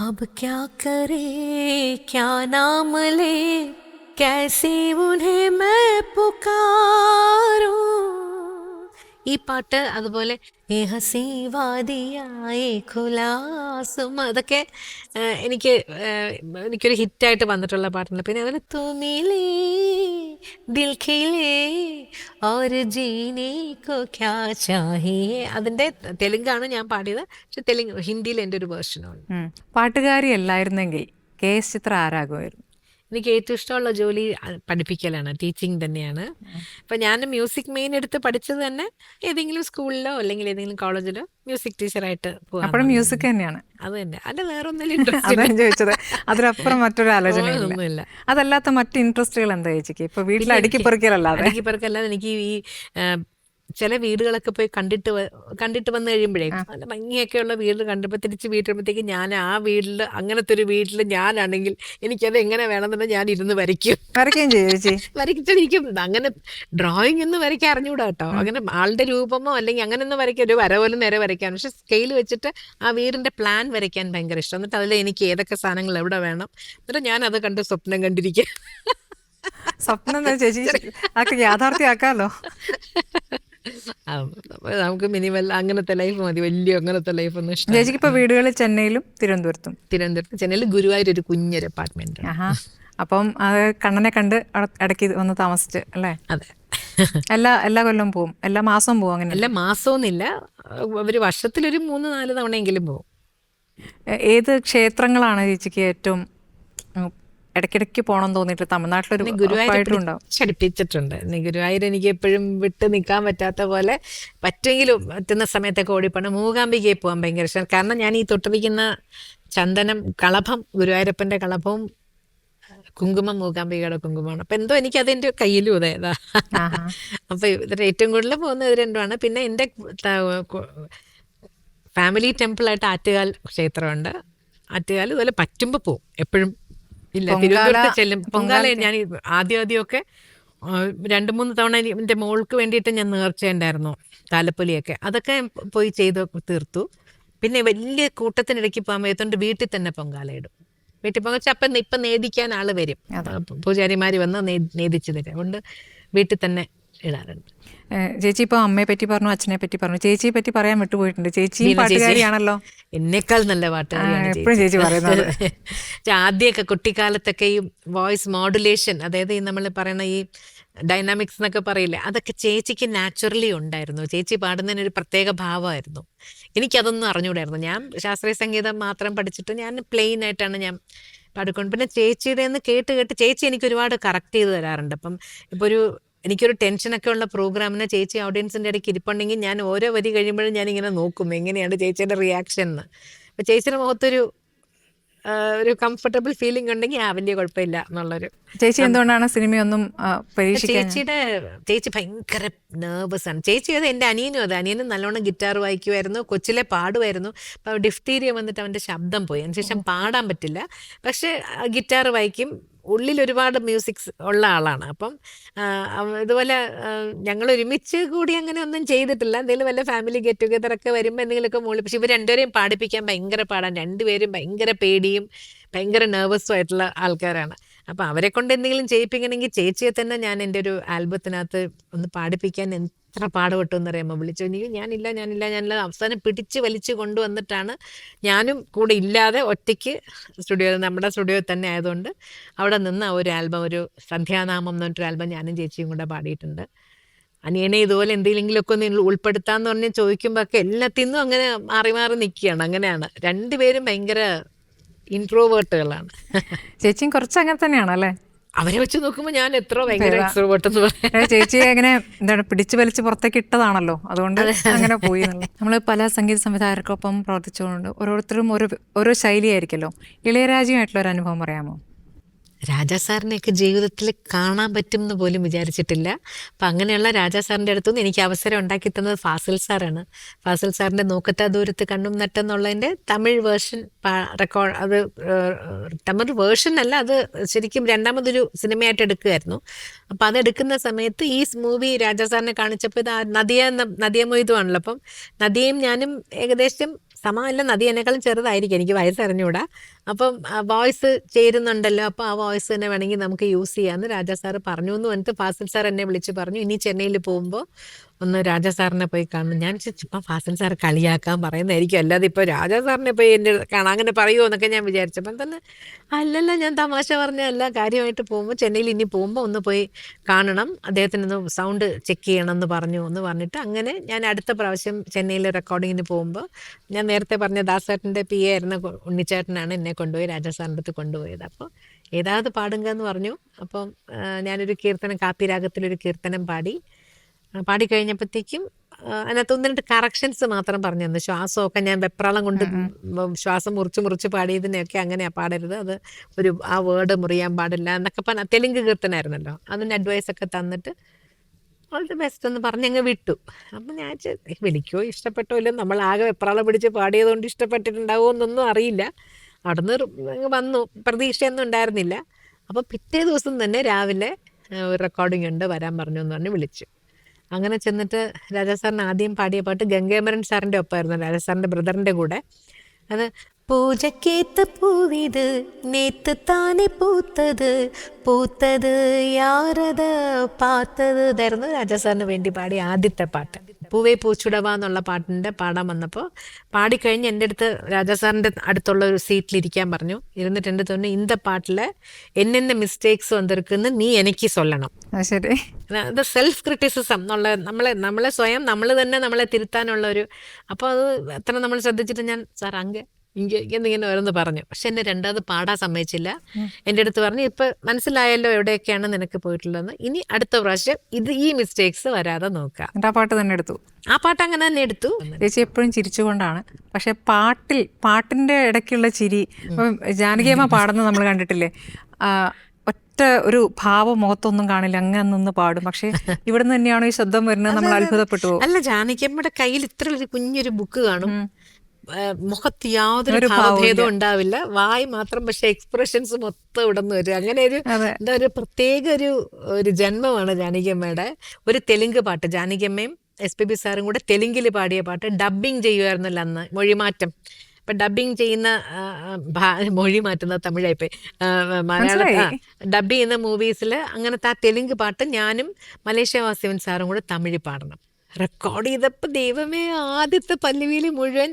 Speaker 3: अब क्या करे क्या नाम ले कैसे उन्हें मैं पुकारूं.
Speaker 2: ഈ പാട്ട് അതുപോലെ ഹസീ വാദിയായ ഖുലാസും അതൊക്കെ എനിക്കൊരു ഹിറ്റായിട്ട് വന്നിട്ടുള്ള പാട്ടുണ്ട്. പിന്നെ അതുപോലെ തുമിലേ
Speaker 3: ദിൽ ഖിലേ और जीने को क्या चाहिए. അതിന്റെ തെലുങ്കാണ് ഞാൻ പാടിയത്. പക്ഷെ ഹിന്ദിയിൽ എൻ്റെ ഒരു വേർഷനുണ്ട്.
Speaker 1: പാട്ടുകാരി അല്ലായിരുന്നെങ്കിൽ KS ചിത്ര ആരാകുമായിരുന്നു?
Speaker 2: എനിക്ക് ഏറ്റവും ഇഷ്ടമുള്ള ജോലി പഠിപ്പിക്കലാണ്, ടീച്ചിങ് തന്നെയാണ്. അപ്പം ഞാൻ മ്യൂസിക് മെയിൻ എടുത്ത് പഠിച്ചത് തന്നെ ഏതെങ്കിലും സ്കൂളിലോ അല്ലെങ്കിൽ ഏതെങ്കിലും കോളേജിലോ മ്യൂസിക് ടീച്ചറായിട്ട്
Speaker 1: അപ്പോഴും മ്യൂസിക് തന്നെയാണ്.
Speaker 2: അത് തന്നെ, അല്ല വേറെ ഒന്നും
Speaker 1: അതാണ് ചോദിച്ചത്. അതിലപ്പുറം മറ്റൊരു ആലോചന
Speaker 2: ഒന്നുമില്ല.
Speaker 1: അതല്ലാത്ത മറ്റു ഇൻട്രസ്റ്റുകൾ എന്താ ചേച്ചിക്ക്? ഇപ്പൊ വീട്ടിൽ അടുക്കി പെറുക്കലല്ലാതെ
Speaker 2: അടുക്കിപ്പറക്കല്ലാതെ എനിക്ക് ഈ ചില വീടുകളൊക്കെ പോയി കണ്ടിട്ട് വന്നു കഴിയുമ്പോഴേ നല്ല ഭംഗിയൊക്കെയുള്ള വീട് കണ്ടപ്പോൾ തിരിച്ച് വീട്ടിലുമ്പോഴത്തേക്ക് ഞാൻ ആ വീട്ടിൽ, അങ്ങനത്തെ ഒരു വീട്ടിൽ ഞാനാണെങ്കിൽ എനിക്കത് എങ്ങനെ വേണമെന്നുണ്ടെങ്കിൽ ഞാൻ ഇരുന്ന്
Speaker 1: വരയ്ക്കുകയും ചെയ്യും ചേച്ചി.
Speaker 2: വരയ്ക്കും. അങ്ങനെ ഡ്രോയിങ് ഒന്നും വരയ്ക്കാൻ അറിഞ്ഞൂടാ കേട്ടോ. അങ്ങനെ ആളുടെ രൂപമോ അല്ലെങ്കിൽ അങ്ങനെ ഒന്നും വരയ്ക്കാൻ, ഒരു വര പോലും നേരെ വരയ്ക്കാൻ, പക്ഷെ സ്കെയിൽ വെച്ചിട്ട് ആ വീടിന്റെ പ്ലാൻ വരയ്ക്കാൻ ഭയങ്കര ഇഷ്ടം. എന്നിട്ട് അതിൽ എനിക്ക് ഏതൊക്കെ സാധനങ്ങൾ എവിടെ വേണം, എന്നിട്ട് ഞാൻ അത് കണ്ട് സ്വപ്നം കണ്ടിരിക്കുക.
Speaker 1: സ്വപ്നം ചേച്ചി അതൊക്കെ യാഥാർത്ഥ്യമാക്കാമല്ലോ.
Speaker 2: നമുക്ക് മിനിമൽ അങ്ങനത്തെ ലൈഫ് മതി, വലിയ അങ്ങനത്തെ ലൈഫ് ഒന്നും ഇഷ്ടം.
Speaker 1: ചേച്ചിക്ക് ഇപ്പൊ വീടുകളിൽ ചെന്നൈയിലും തിരുവനന്തപുരത്തും?
Speaker 2: ചെന്നൈയിൽ ഗുരുവായൂർ ഒരു കുഞ്ഞൊരു അപ്പാർട്ട്മെന്റ്.
Speaker 1: അപ്പം അത് കണ്ണനെ കണ്ട് ഇടയ്ക്ക് വന്ന് താമസിച്ച് അല്ലേ?
Speaker 2: അതെ.
Speaker 1: എല്ലാ കൊല്ലം പോവും? എല്ലാ മാസവും പോവും? അങ്ങനെ
Speaker 2: എല്ലാ മാസമൊന്നുമില്ല, ഒരു വർഷത്തിലൊരു 3-4 തവണയെങ്കിലും പോവും.
Speaker 1: ഏത് ക്ഷേത്രങ്ങളാണ് ചേച്ചിക്ക് ഏറ്റവും ഇടയ്ക്കിടയ്ക്ക് പോകണം തോന്നിയിട്ട്? തമിഴ്നാട്ടിലൊരു
Speaker 2: ഗുരുവായൂരുണ്ടാവും, ഛടിപ്പിച്ചിട്ടുണ്ട്. ഗുരുവായൂർ എനിക്ക് എപ്പോഴും വിട്ട് നിൽക്കാൻ പറ്റാത്ത പോലെ, പറ്റുമെങ്കിലും പറ്റുന്ന സമയത്തൊക്കെ ഓടിപ്പോണം. മൂകാംബികയിൽ പോകാൻ ഭയങ്കര ഇഷ്ടം. കാരണം ഞാൻ ഈ തൊട്ടിരിക്കുന്ന ചന്ദനം, കളഭം, ഗുരുവായൂരപ്പൻ്റെ കളഭവും കുങ്കുമം മൂകാംബികയുടെ കുങ്കുമമാണ്. അപ്പം എന്തോ എനിക്ക് അതിൻ്റെ കയ്യിലും അതേതാ. അപ്പം ഇതിൽ ഏറ്റവും കൂടുതൽ പോകുന്നത് ഇത് രണ്ടുമാണ്. പിന്നെ എൻ്റെ ഫാമിലി ടെമ്പിളായിട്ട് ആറ്റുകാൽ ക്ഷേത്രമുണ്ട്. ആറ്റുകാൽ ഇതുപോലെ പറ്റുമ്പോൾ പോവും, എപ്പോഴും ഇല്ല. തിരുവനന്തപുരത്ത് ചെല്ലും. പൊങ്കാല ഞാൻ ആദ്യമൊക്കെ 2-3 തവണ എൻ്റെ മോൾക്ക് വേണ്ടിയിട്ട് ഞാൻ നേർച്ചയുണ്ടായിരുന്നു, താലപ്പൊലിയൊക്കെ. അതൊക്കെ പോയി ചെയ്ത് തീർത്തു. പിന്നെ വലിയ കൂട്ടത്തിനിടയ്ക്ക് പോകാൻ വയ്യാത്തോണ്ട് വീട്ടിൽ തന്നെ പൊങ്കാല ഇടും. വീട്ടിൽ പൊങ്കാല അപ്പം ഇപ്പം നേദിക്കാൻ ആൾ വരും, പൂജാരിമാർ വന്ന് നേദിച്ചു തരും. അതുകൊണ്ട് വീട്ടിൽ തന്നെ ഇടാറുണ്ട്.
Speaker 1: ചേച്ചി ഇപ്പോൾ അമ്മയെ പറ്റി പറഞ്ഞു, അച്ഛനെ പറ്റി പറഞ്ഞു, ചേച്ചിയെ പറ്റി പറയാൻ വിട്ടുപോയിട്ടുണ്ട്. ചേച്ചിയും പാട്ടുകാരിയാണല്ലോ.
Speaker 2: എന്നേക്കാൾ നല്ല പാട്ടുകാരിയാണ്
Speaker 1: എപ്പോഴും ചേച്ചി പറയുന്നത്.
Speaker 2: ആദ്യമൊക്കെ കുട്ടിക്കാലത്തൊക്കെ ഈ വോയിസ് മോഡുലേഷൻ, അതായത് ഈ നമ്മൾ പറയുന്ന ഈ ഡൈനാമിക്സ് എന്നൊക്കെ പറയില്ലേ, അതൊക്കെ ചേച്ചിക്ക് നാച്ചുറലി ഉണ്ടായിരുന്നു. ചേച്ചി പാടുന്നതിനൊരു പ്രത്യേക ഭാവമായിരുന്നു. എനിക്കതൊന്നും അറിഞ്ഞുകൂടായിരുന്നു. ഞാൻ ശാസ്ത്രീയ സംഗീതം മാത്രം പഠിച്ചിട്ട് ഞാൻ പ്ലെയിൻ ആയിട്ടാണ് ഞാൻ പാടിക്കൊണ്ട്. പിന്നെ ചേച്ചിയുടെ നിന്ന് കേട്ട് ചേച്ചി എനിക്ക് ഒരുപാട് കറക്റ്റ് ചെയ്ത് തരാറുണ്ട്. അപ്പം ഇപ്പോൾ എനിക്കൊരു ടെൻഷനൊക്കെ ഉള്ള പ്രോഗ്രാമിന് ചേച്ചി ഓഡിയൻസിൻ്റെ ഇടയ്ക്ക് ഇരിപ്പുണ്ടെങ്കിൽ ഞാൻ ഓരോ വരി കഴിയുമ്പോഴും ഞാനിങ്ങനെ നോക്കും എങ്ങനെയാണ് ചേച്ചിയുടെ റിയാക്ഷൻ എന്ന്. അപ്പോൾ ചേച്ചിയുടെ മുഖത്തൊരു കംഫർട്ടബിൾ ഫീലിംഗ് ഉണ്ടെങ്കിൽ വലിയ കുഴപ്പമില്ല എന്നുള്ളൊരു.
Speaker 1: ചേച്ചി എന്തുകൊണ്ടാണ് സിനിമയൊന്നും പരീക്ഷിക്കാൻ?
Speaker 2: ചേച്ചി ഭയങ്കര നെർവസ് ആണ്. ചേച്ചി അത് എൻ്റെ അനിയനും നല്ലോണം ഗിറ്റാർ വായിക്കുമായിരുന്നു, കൊച്ചിലെ പാടുമായിരുന്നു. അപ്പോൾ ഡിഫ്തീരിയ വന്നിട്ട് അവൻ്റെ ശബ്ദം പോയി, അതിനുശേഷം പാടാൻ പറ്റില്ല. പക്ഷേ ഗിറ്റാർ വായിക്കും, ഉള്ളിൽ ഒരുപാട് മ്യൂസിക്സ് ഉള്ള ആളാണ്. അപ്പം ഇതുപോലെ ഞങ്ങൾ ഒരുമിച്ച് കൂടി അങ്ങനെ ഒന്നും ചെയ്തിട്ടില്ല. എന്തെങ്കിലും വല്ല ഫാമിലി ഗെറ്റ് ടുഗെദറൊക്കെ വരുമ്പോൾ എന്തെങ്കിലുമൊക്കെ മുകളിൽ. പക്ഷെ ഇവർ രണ്ടുപേരെയും പാടിപ്പിക്കാൻ ഭയങ്കര പാടാൻ. രണ്ടുപേരും ഭയങ്കര പേടിയും ഭയങ്കര നെർവസും ആയിട്ടുള്ള ആൾക്കാരാണ്. അപ്പം അവരെ കൊണ്ട് എന്തെങ്കിലും ചെയ്യിപ്പിക്കണമെങ്കിൽ ചേച്ചിയെ തന്നെ ഞാൻ എൻ്റെ ഒരു ആൽബത്തിനകത്ത് ഒന്ന് പാടിപ്പിക്കാൻ എത്ര പാടുപെട്ടു എന്നറിയാമോ. വിളിച്ചു, ഞാനില്ല അവസാനം പിടിച്ച് വലിച്ച് കൊണ്ടുവന്നിട്ടാണ്, ഞാനും കൂടെ ഇല്ലാതെ ഒറ്റയ്ക്ക് നമ്മുടെ സ്റ്റുഡിയോയിൽ തന്നെ ആയതുകൊണ്ട് അവിടെ നിന്ന് ഒരു ആൽബം, ഒരു സന്ധ്യാനാമം എന്ന് പറഞ്ഞൊരു ആൽബം ഞാനും ചേച്ചിയും കൂടെ പാടിയിട്ടുണ്ട്. അനിയനെ ഇതുപോലെ എന്തെങ്കിലുമൊക്കെ ഒന്ന് ഉൾപ്പെടുത്താന്ന് പറഞ്ഞ് ചോദിക്കുമ്പോൾ ഒക്കെ എല്ലാത്തിന്നും അങ്ങനെ മാറി നിൽക്കുകയാണ്. അങ്ങനെയാണ് രണ്ടുപേരും ഭയങ്കര ഇൻട്രോവേർട്ടുകളാണ്.
Speaker 1: ചേച്ചിയും കുറച്ച് അങ്ങനെ തന്നെയാണ് അല്ലേ?
Speaker 2: അവരെ വെച്ച് നോക്കുമ്പോൾ ഞാൻ എത്ര ഭയങ്കര എക്സ്ട്രോവേർട്ട് എന്ന് പറയാം.
Speaker 1: ചേച്ചിയെ എങ്ങനെ പിടിച്ചു വലിച്ച് പുറത്തേക്ക് ഇട്ടതാണല്ലോ, അതുകൊണ്ട് അങ്ങനെ പോയി. നമ്മൾ പല സംഗീത സംവിധായകർക്കൊപ്പം പ്രവർത്തിച്ചുകൊണ്ട് ഓരോരുത്തരും ഓരോ ശൈലിയായിരിക്കല്ലോ. ഇളയരാജയുമായിട്ടുള്ള ഒരു അനുഭവം പറയാമോ?
Speaker 2: രാജാ സാറിനെയൊക്കെ ജീവിതത്തിൽ കാണാൻ പറ്റും എന്ന് പോലും വിചാരിച്ചിട്ടില്ല. അപ്പം അങ്ങനെയുള്ള രാജാ സാറിൻ്റെ അടുത്തുനിന്ന് എനിക്ക് അവസരം ഉണ്ടാക്കി തന്നത് ഫാസിൽ സാറാണ്. ഫാസിൽ സാറിൻ്റെ നോക്കത്താ ദൂരത്ത് കണ്ണും നട്ടെന്നുള്ളതിൻ്റെ തമിഴ് വേർഷൻ റെക്കോർഡ്, അത് തമിഴ് വേർഷൻ അല്ല, അത് ശരിക്കും രണ്ടാമതൊരു സിനിമയായിട്ട് എടുക്കുകയായിരുന്നു. അപ്പം അതെടുക്കുന്ന സമയത്ത് ഈ മൂവി രാജാ സാറിനെ കാണിച്ചപ്പോൾ ഇത് നദിയ മൊയ്തുവാണല്ലോ. അപ്പം നദിയയും ഞാനും ഏകദേശം സമയമല്ല, നദി എന്നെക്കാളും ചെറുതായിരിക്കും, എനിക്ക് വയസ്സറിഞ്ഞൂടാ.
Speaker 3: അപ്പം വോയിസ് ചേരുന്നുണ്ടല്ലോ, അപ്പോൾ ആ വോയിസ് തന്നെ വേണമെങ്കിൽ നമുക്ക് യൂസ് ചെയ്യാമെന്ന് രാജാ സാറ് പറഞ്ഞു എന്ന് പറഞ്ഞിട്ട് ഫാസിൽ സാർ എന്നെ വിളിച്ച് പറഞ്ഞു, ഇനി ചെന്നൈയിൽ പോകുമ്പോൾ ഒന്ന് രാജാ സാറിനെ പോയി കാണണം. ഞാൻ ഇപ്പം ഫാസിൽ സാർ കളിയാക്കാൻ പറയുന്നതായിരിക്കും, അല്ലാതെ ഇപ്പോൾ രാജാ സാറിനെ പോയി എൻ്റെ കാണാൻ അങ്ങനെ പറയുമോ എന്നൊക്കെ ഞാൻ വിചാരിച്ചപ്പം തന്നെ അല്ലല്ല, ഞാൻ തമാശ പറഞ്ഞല്ല, കാര്യമായിട്ട് പോകുമ്പോൾ ചെന്നൈയിൽ ഇനി പോകുമ്പോൾ ഒന്ന് പോയി കാണണം, അദ്ദേഹത്തിനൊന്ന് സൗണ്ട് ചെക്ക് ചെയ്യണം എന്ന് പറഞ്ഞിട്ട് അങ്ങനെ ഞാൻ അടുത്ത പ്രാവശ്യം ചെന്നൈയിൽ റെക്കോർഡിങ്ങിന് പോകുമ്പോൾ, ഞാൻ നേരത്തെ പറഞ്ഞ ദാസേട്ടൻ്റെ PA ആയിരുന്ന ഉണ്ണിച്ചേട്ടനാണ് എന്നെ കൊണ്ടുപോയി രാജാ സാറിൻ്റെ അടുത്ത് കൊണ്ടുപോയത്. അപ്പോൾ ഏതാത് പാടുക എന്ന് പറഞ്ഞു. അപ്പം ഞാനൊരു കീർത്തനം, കാപ്പി രാഗത്തിലൊരു കീർത്തനം പാടിക്കഴിഞ്ഞപ്പോഴത്തേക്കും അതിനകത്ത് 1-2 കറക്ഷൻസ് മാത്രം പറഞ്ഞു തന്നു. ശ്വാസമൊക്കെ ഞാൻ വെപ്രാളം കൊണ്ട് ശ്വാസം മുറിച്ച് പാടിയതിനെയൊക്കെ അങ്ങനെയാണ് പാടരുത്, അത് ആ വേർഡ് മുറിയാൻ പാടില്ല എന്നൊക്കെ തെലുങ്ക് കീർത്തനായിരുന്നല്ലോ, അതിന് അഡ്വൈസൊക്കെ തന്നിട്ട് ഓൾ ദി ബെസ്റ്റ് എന്ന് പറഞ്ഞങ്ങ് വിട്ടു. അപ്പം ഞാൻ വിളിക്കോ ഇഷ്ടപ്പെട്ടോ ഇല്ലോ, നമ്മളാകെ വെപ്രാളം പിടിച്ച് പാടിയതുകൊണ്ട് ഇഷ്ടപ്പെട്ടിട്ടുണ്ടാവുമോ എന്നൊന്നും അറിയില്ല. അവിടെ നിന്ന് വന്നു, പ്രതീക്ഷയൊന്നും ഉണ്ടായിരുന്നില്ല. അപ്പോൾ പിറ്റേ ദിവസം തന്നെ രാവിലെ ഒരു റെക്കോർഡിംഗ് ഉണ്ട്, വരാൻ പറഞ്ഞു എന്ന് പറഞ്ഞ് വിളിച്ചു. അങ്ങനെ ചെന്നിട്ട് രാജാ സാറിന് ആദ്യം പാടിയ പാട്ട് ഗംഗേമരൻ സാറിൻ്റെ ഒപ്പമായിരുന്നു, രാജാ സാറിൻ്റെ ബ്രദറിൻ്റെ കൂടെ. അത് പൂജക്കേത്ത പൂവിത് നേത്ത് താനെ പൂത്തത് യാരത് പാത്തത് ഇതായിരുന്നു രാജാ സാറിന് വേണ്ടി പാടിയ ആദ്യത്തെ പാട്ട്. പൂവേ പൂച്ചുടവ എന്നുള്ള പാട്ടിൻ്റെ പാടാൻ വന്നപ്പോൾ പാടിക്കഴിഞ്ഞ് എൻ്റെ അടുത്ത് രാജാ സാറിൻ്റെ അടുത്തുള്ള ഒരു സീറ്റിലിരിക്കാൻ പറഞ്ഞു. ഇരുന്നിട്ട് എൻ്റെ തോന്നുന്നു இந்த പാട്ടിൽ എന്നെന്ന മിസ്റ്റേക്സ് വന്നിരിക്കുന്ന നീ എനിക്ക് സൊല്ലണം.
Speaker 1: ശരി,
Speaker 3: അത് സെൽഫ് ക്രിറ്റിസിസം എന്നുള്ള നമ്മളെ സ്വയം നമ്മൾ തന്നെ നമ്മളെ തിരുത്താനുള്ള ഒരു, അപ്പോൾ അത് എത്ര നമ്മൾ ശ്രദ്ധിച്ചിട്ട് ഞാൻ സാർ എന്നിങ്ങനെ ഓരോന്ന് പറഞ്ഞു. പക്ഷെ എന്നെ രണ്ടാമത് പാടാൻ സമ്മതിച്ചില്ല. എൻ്റെ അടുത്ത് പറഞ്ഞു, ഇപ്പം മനസ്സിലായല്ലോ എവിടെയൊക്കെയാണ് നിനക്ക് പോയിട്ടുള്ളതെന്ന്, ഇനി അടുത്ത പ്രാവശ്യം ഈ മിസ്റ്റേക്സ് വരാതെ നോക്കാം.
Speaker 1: ആ പാട്ട് തന്നെ എടുത്തു.
Speaker 3: ആ പാട്ട് അങ്ങനെ തന്നെ എടുത്തു.
Speaker 1: ചേച്ചി എപ്പോഴും ചിരിച്ചുകൊണ്ടാണ്, പക്ഷെ പാട്ടിന്റെ ഇടയ്ക്കുള്ള ചിരി, ജാനകിയമ്മ പാടുന്നത് നമ്മൾ കണ്ടിട്ടില്ലേ, ഒറ്റ ഒരു ഭാവം മുഖത്തൊന്നും കാണില്ല, അങ്ങനെ നിന്ന് പാടും. പക്ഷെ ഇവിടെ നിന്ന് തന്നെയാണോ ഈ ശബ്ദം വരുന്നത്, നമ്മൾ അത്ഭുതപ്പെട്ടു.
Speaker 3: അല്ല, ജാനകിയമ്മയുടെ കയ്യിൽ ഇത്ര ഒരു കുഞ്ഞൊരു ബുക്ക് കാണും, മുഖത്ത് യാതൊരു ഭാവഭേദവും ഉണ്ടാവില്ല, വായി മാത്രം, പക്ഷെ എക്സ്പ്രഷൻസ് മൊത്തം ഇവിടെ നിന്ന് വരും. അങ്ങനെ ഒരു പ്രത്യേക ഒരു ജന്മമാണ് ജാനകിയമ്മയുടെ. ഒരു തെലുങ്ക് പാട്ട്, ജാനകിയമ്മയും SPB സാറും കൂടെ തെലുങ്കിൽ പാടിയ പാട്ട് ഡബ്ബിങ് ചെയ്യുമായിരുന്നല്ലോ അന്ന്, മൊഴിമാറ്റം. അപ്പം ഡബ്ബിങ് ചെയ്യുന്ന മൊഴി മാറ്റുന്ന തമിഴായിപ്പോയി, മലയാളം ഡബ് ചെയ്യുന്ന മൂവീസിൽ അങ്ങനത്തെ ആ തെലുങ്ക് പാട്ട് ഞാനും മലേഷ്യ വാസവൻ സാറും കൂടെ തമിഴ് പാടണം. റെക്കോർഡ് ചെയ്തപ്പോൾ ദൈവമേ, ആദ്യത്തെ പല്ലവിയിൽ മുഴുവൻ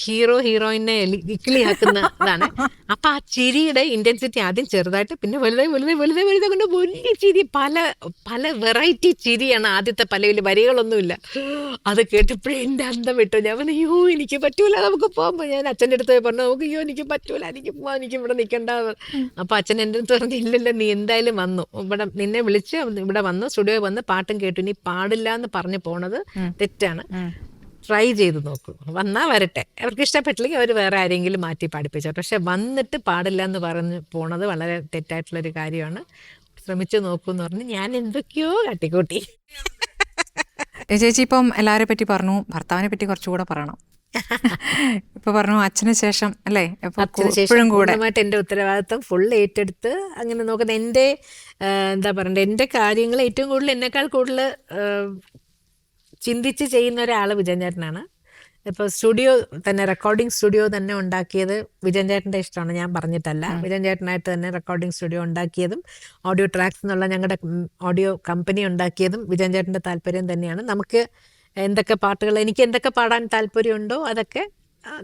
Speaker 3: ഹീറോയിനെ ഇക്കിളിയാക്കുന്ന ഇതാണ്. അപ്പം ആ ചിരിയുടെ ഇൻറ്റൻസിറ്റി ആദ്യം ചെറുതായിട്ട്, പിന്നെ വലുതായി കൊണ്ട് വലിയ ചിരി, പല വെറൈറ്റി ചിരിയാണ് ആദ്യത്തെ പല്ലവിയിൽ, വരികളൊന്നുമില്ല. അത് കേട്ടപ്പോഴേ എൻ്റെ അന്തം വിട്ടു. ഞാൻ പറഞ്ഞു, അയ്യോ എനിക്ക് പറ്റൂല, നമുക്ക് പോകുമ്പോൾ ഞാൻ അച്ഛൻ്റെ അടുത്ത് പോയി പറഞ്ഞു, നമുക്ക് അയ്യോ എനിക്ക് പറ്റൂല, എനിക്ക് പോവാൻ, എനിക്ക് ഇവിടെ നിൽക്കണ്ട. അപ്പോൾ അച്ഛൻ എൻ്റെ അടുത്ത് പറഞ്ഞു, ഇല്ലല്ല നീ എന്തായാലും വന്നു, ഇവിടെ നിന്നെ വിളിച്ച് ഇവിടെ വന്നു, സ്റ്റുഡിയോയിൽ വന്ന് പാട്ടും കേട്ടു, നീ പാടില്ല എന്ന് പറഞ്ഞു പോണത് തെറ്റാണ്, ട്രൈ ചെയ്ത് നോക്കൂ, വന്നാ വരട്ടെ, അവർക്ക് ഇഷ്ടപ്പെട്ടില്ലെങ്കിൽ അവർ വേറെ ആരെങ്കിലും മാറ്റി പാടിപ്പിച്ചോട്ടെ, പക്ഷെ വന്നിട്ട് പാടില്ല എന്ന് പറഞ്ഞ് പോണത് വളരെ തെറ്റായിട്ടുള്ളൊരു കാര്യമാണ്, ശ്രമിച്ചു നോക്കൂ എന്ന് പറഞ്ഞ് ഞാൻ എന്തൊക്കെയോ കാട്ടിക്കൂട്ടി.
Speaker 1: ചേച്ചി ഇപ്പം എല്ലാവരെ പറ്റി പറഞ്ഞു, ഭർത്താവിനെ പറ്റി കുറച്ചുകൂടെ പറയണം. ഇപ്പൊ പറഞ്ഞു അച്ഛന് ശേഷം അല്ലേ, എപ്പോഴും കൂടെ
Speaker 3: എൻ്റെ ഉത്തരവാദിത്വം ഫുൾ ഏറ്റെടുത്ത് അങ്ങനെ നോക്കുന്നത്. എൻ്റെ എന്താ പറയണ്ടേ, എൻ്റെ കാര്യങ്ങൾ ഏറ്റവും കൂടുതൽ എന്നെക്കാൾ കൂടുതൽ ചിന്തിച്ച് ചെയ്യുന്ന ഒരാൾ വിജയൻ ചേട്ടനാണ്. ഇപ്പോൾ സ്റ്റുഡിയോ തന്നെ, റെക്കോർഡിംഗ് സ്റ്റുഡിയോ തന്നെ ഉണ്ടാക്കിയത് വിജയൻ ചേട്ടൻ്റെ ഇഷ്ടമാണ്, ഞാൻ പറഞ്ഞിട്ടല്ല. വിജയൻ ചേട്ടനായിട്ട് തന്നെ റെക്കോർഡിംഗ് സ്റ്റുഡിയോ ഉണ്ടാക്കിയതും ഓഡിയോ ട്രാക്സ് എന്നുള്ള ഞങ്ങളുടെ ഓഡിയോ കമ്പനി ഉണ്ടാക്കിയതും വിജയൻ ചേട്ടൻ്റെ താല്പര്യം തന്നെയാണ്. നമുക്ക് എന്തൊക്കെ പാട്ടുകൾ, എനിക്ക് എന്തൊക്കെ പാടാൻ താല്പര്യമുണ്ടോ അതൊക്കെ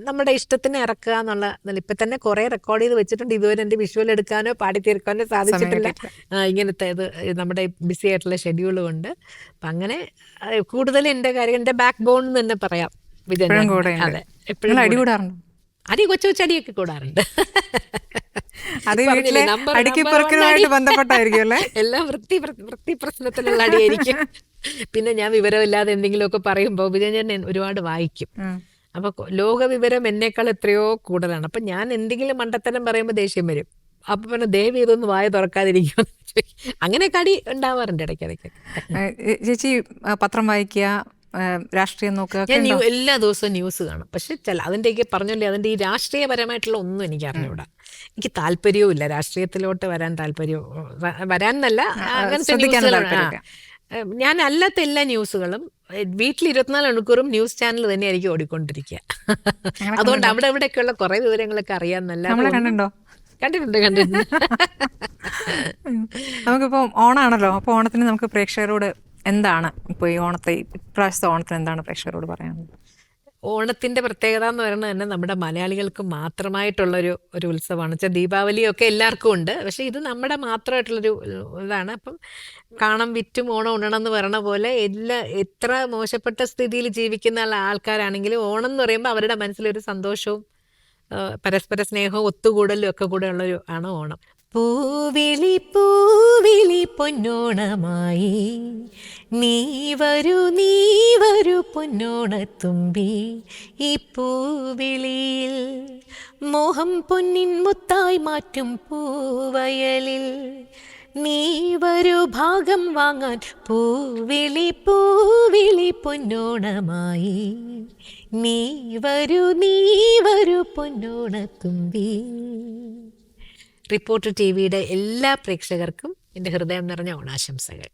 Speaker 3: നമ്മുടെ ഇഷ്ടത്തിന് ഇറക്കുക എന്നുള്ള. ഇപ്പം തന്നെ കുറേ റെക്കോർഡ് ചെയ്ത് വെച്ചിട്ടുണ്ട്, ഇതുവരെ എൻ്റെ വിഷ്വൽ എടുക്കാനോ പാടി തീർക്കാനോ സാധിച്ചിട്ടില്ല, ഇങ്ങനത്തെ ഇത് നമ്മുടെ ബിസി ആയിട്ടുള്ള ഷെഡ്യൂൾ കൊണ്ട്. അപ്പം അങ്ങനെ കൂടുതൽ എൻ്റെ കാര്യം, എൻ്റെ ബാക്ക് ബോൺ എന്ന് തന്നെ പറയാം വിജയൻ. അതെ, എപ്പോഴും അടി കൊച്ചടിയൊക്കെ കൂടാറുണ്ട്. എല്ലാം വൃത്തി പ്രശ്നത്തിലുള്ള അടിയായിരിക്കും. പിന്നെ ഞാൻ വിവരമില്ലാതെ എന്തെങ്കിലുമൊക്കെ പറയുമ്പോൾ വിജയൻ ചേട്ടൻ ഒരുപാട് വായിക്കും. അപ്പൊ ലോക വിവരം എന്നേക്കാൾ എത്രയോ കൂടുതലാണ്. അപ്പൊ ഞാൻ എന്തെങ്കിലും മണ്ടത്തരം പറയുമ്പോൾ ദേഷ്യം വരും. അപ്പൊ പിന്നെ ദയവ് ഇതൊന്നും വായ തുറക്കാതിരിക്കും. അങ്ങനെ കടി ഉണ്ടാവാറുണ്ട് ഇടയ്ക്കിടയ്ക്ക്.
Speaker 1: ചേച്ചി പത്രം വായിക്കുക, രാഷ്ട്രീയം നോക്കുക?
Speaker 3: ഞാൻ എല്ലാ ദിവസവും ന്യൂസ് കാണും. പക്ഷെ അതിൻ്റെയൊക്കെ പറഞ്ഞല്ലേ, അതിൻ്റെ ഈ രാഷ്ട്രീയപരമായിട്ടുള്ള ഒന്നും എനിക്ക് അറിഞ്ഞൂടാ. എനിക്ക് താല്പര്യവും ഇല്ല രാഷ്ട്രീയത്തിലോട്ട് വരാൻ. വരാൻ എന്നല്ല, അങ്ങനത്തെ ന്യൂസുകളാണ്. ഞാൻ അല്ലാത്ത എല്ലാ ന്യൂസുകളും വീട്ടിൽ 24 മണിക്കൂറും ന്യൂസ് ചാനൽ തന്നെയായിരിക്കും ഓടിക്കൊണ്ടിരിക്കുക. അതുകൊണ്ട് അവിടെ ഇവിടെയൊക്കെയുള്ള കുറെ വിവരങ്ങളൊക്കെ അറിയാമെന്നല്ല.
Speaker 1: നമ്മളെ കണ്ടുണ്ടോ?
Speaker 3: കണ്ടിട്ടുണ്ട്.
Speaker 1: നമുക്കിപ്പോൾ ഓണാണല്ലോ, അപ്പോൾ ഓണത്തിന് നമുക്ക് പ്രേക്ഷകരോട് എന്താണ് ഇപ്പോൾ ഈ ഓണത്തെ, ഇപ്രാവശ്യത്തെ ഓണത്തിന് എന്താണ് പ്രേക്ഷകരോട് പറയാനുള്ളത്?
Speaker 3: ഓണത്തിന്റെ പ്രത്യേകത എന്ന് പറയുന്നത് തന്നെ നമ്മുടെ മലയാളികൾക്ക് മാത്രമായിട്ടുള്ളൊരു ഉത്സവമാണ്. വെച്ചാൽ ദീപാവലിയൊക്കെ എല്ലാവർക്കും ഉണ്ട്, പക്ഷെ ഇത് നമ്മുടെ മാത്രമായിട്ടുള്ളൊരു ഇതാണ്. അപ്പം കാണം വിറ്റും ഓണം ഉണ്ണണം എന്ന് പറയണ പോലെ എത്ര മോശപ്പെട്ട സ്ഥിതിയിൽ ജീവിക്കുന്ന ആൾക്കാരാണെങ്കിലും ഓണം എന്ന് പറയുമ്പോൾ അവരുടെ മനസ്സിലൊരു സന്തോഷവും പരസ്പര സ്നേഹവും ഒത്തുകൂടലും ഒക്കെ കൂടെ ഉള്ളൊരു ആണ് ഓണം. പൂവിളി പൂവിളി പൊന്നോണമായി നീ വരൂ പൊന്നോണത്തുമ്പി, ഈ പൂവിളിയിൽ മോഹം പൊന്നിൻ മുത്തായി മാറ്റും പൂവയലിൽ നീ വരൂ ഭാഗം വാങ്ങാൻ. പൂവിളി പൂവിളി പൊന്നോണമായി നീ വരൂ പൊന്നോണത്തുമ്പി. റിപ്പോർട്ടർ ടിവിയുടെ എല്ലാ പ്രേക്ഷകർക്കും എൻ്റെ ഹൃദയം നിറഞ്ഞ ഓണാശംസകൾ.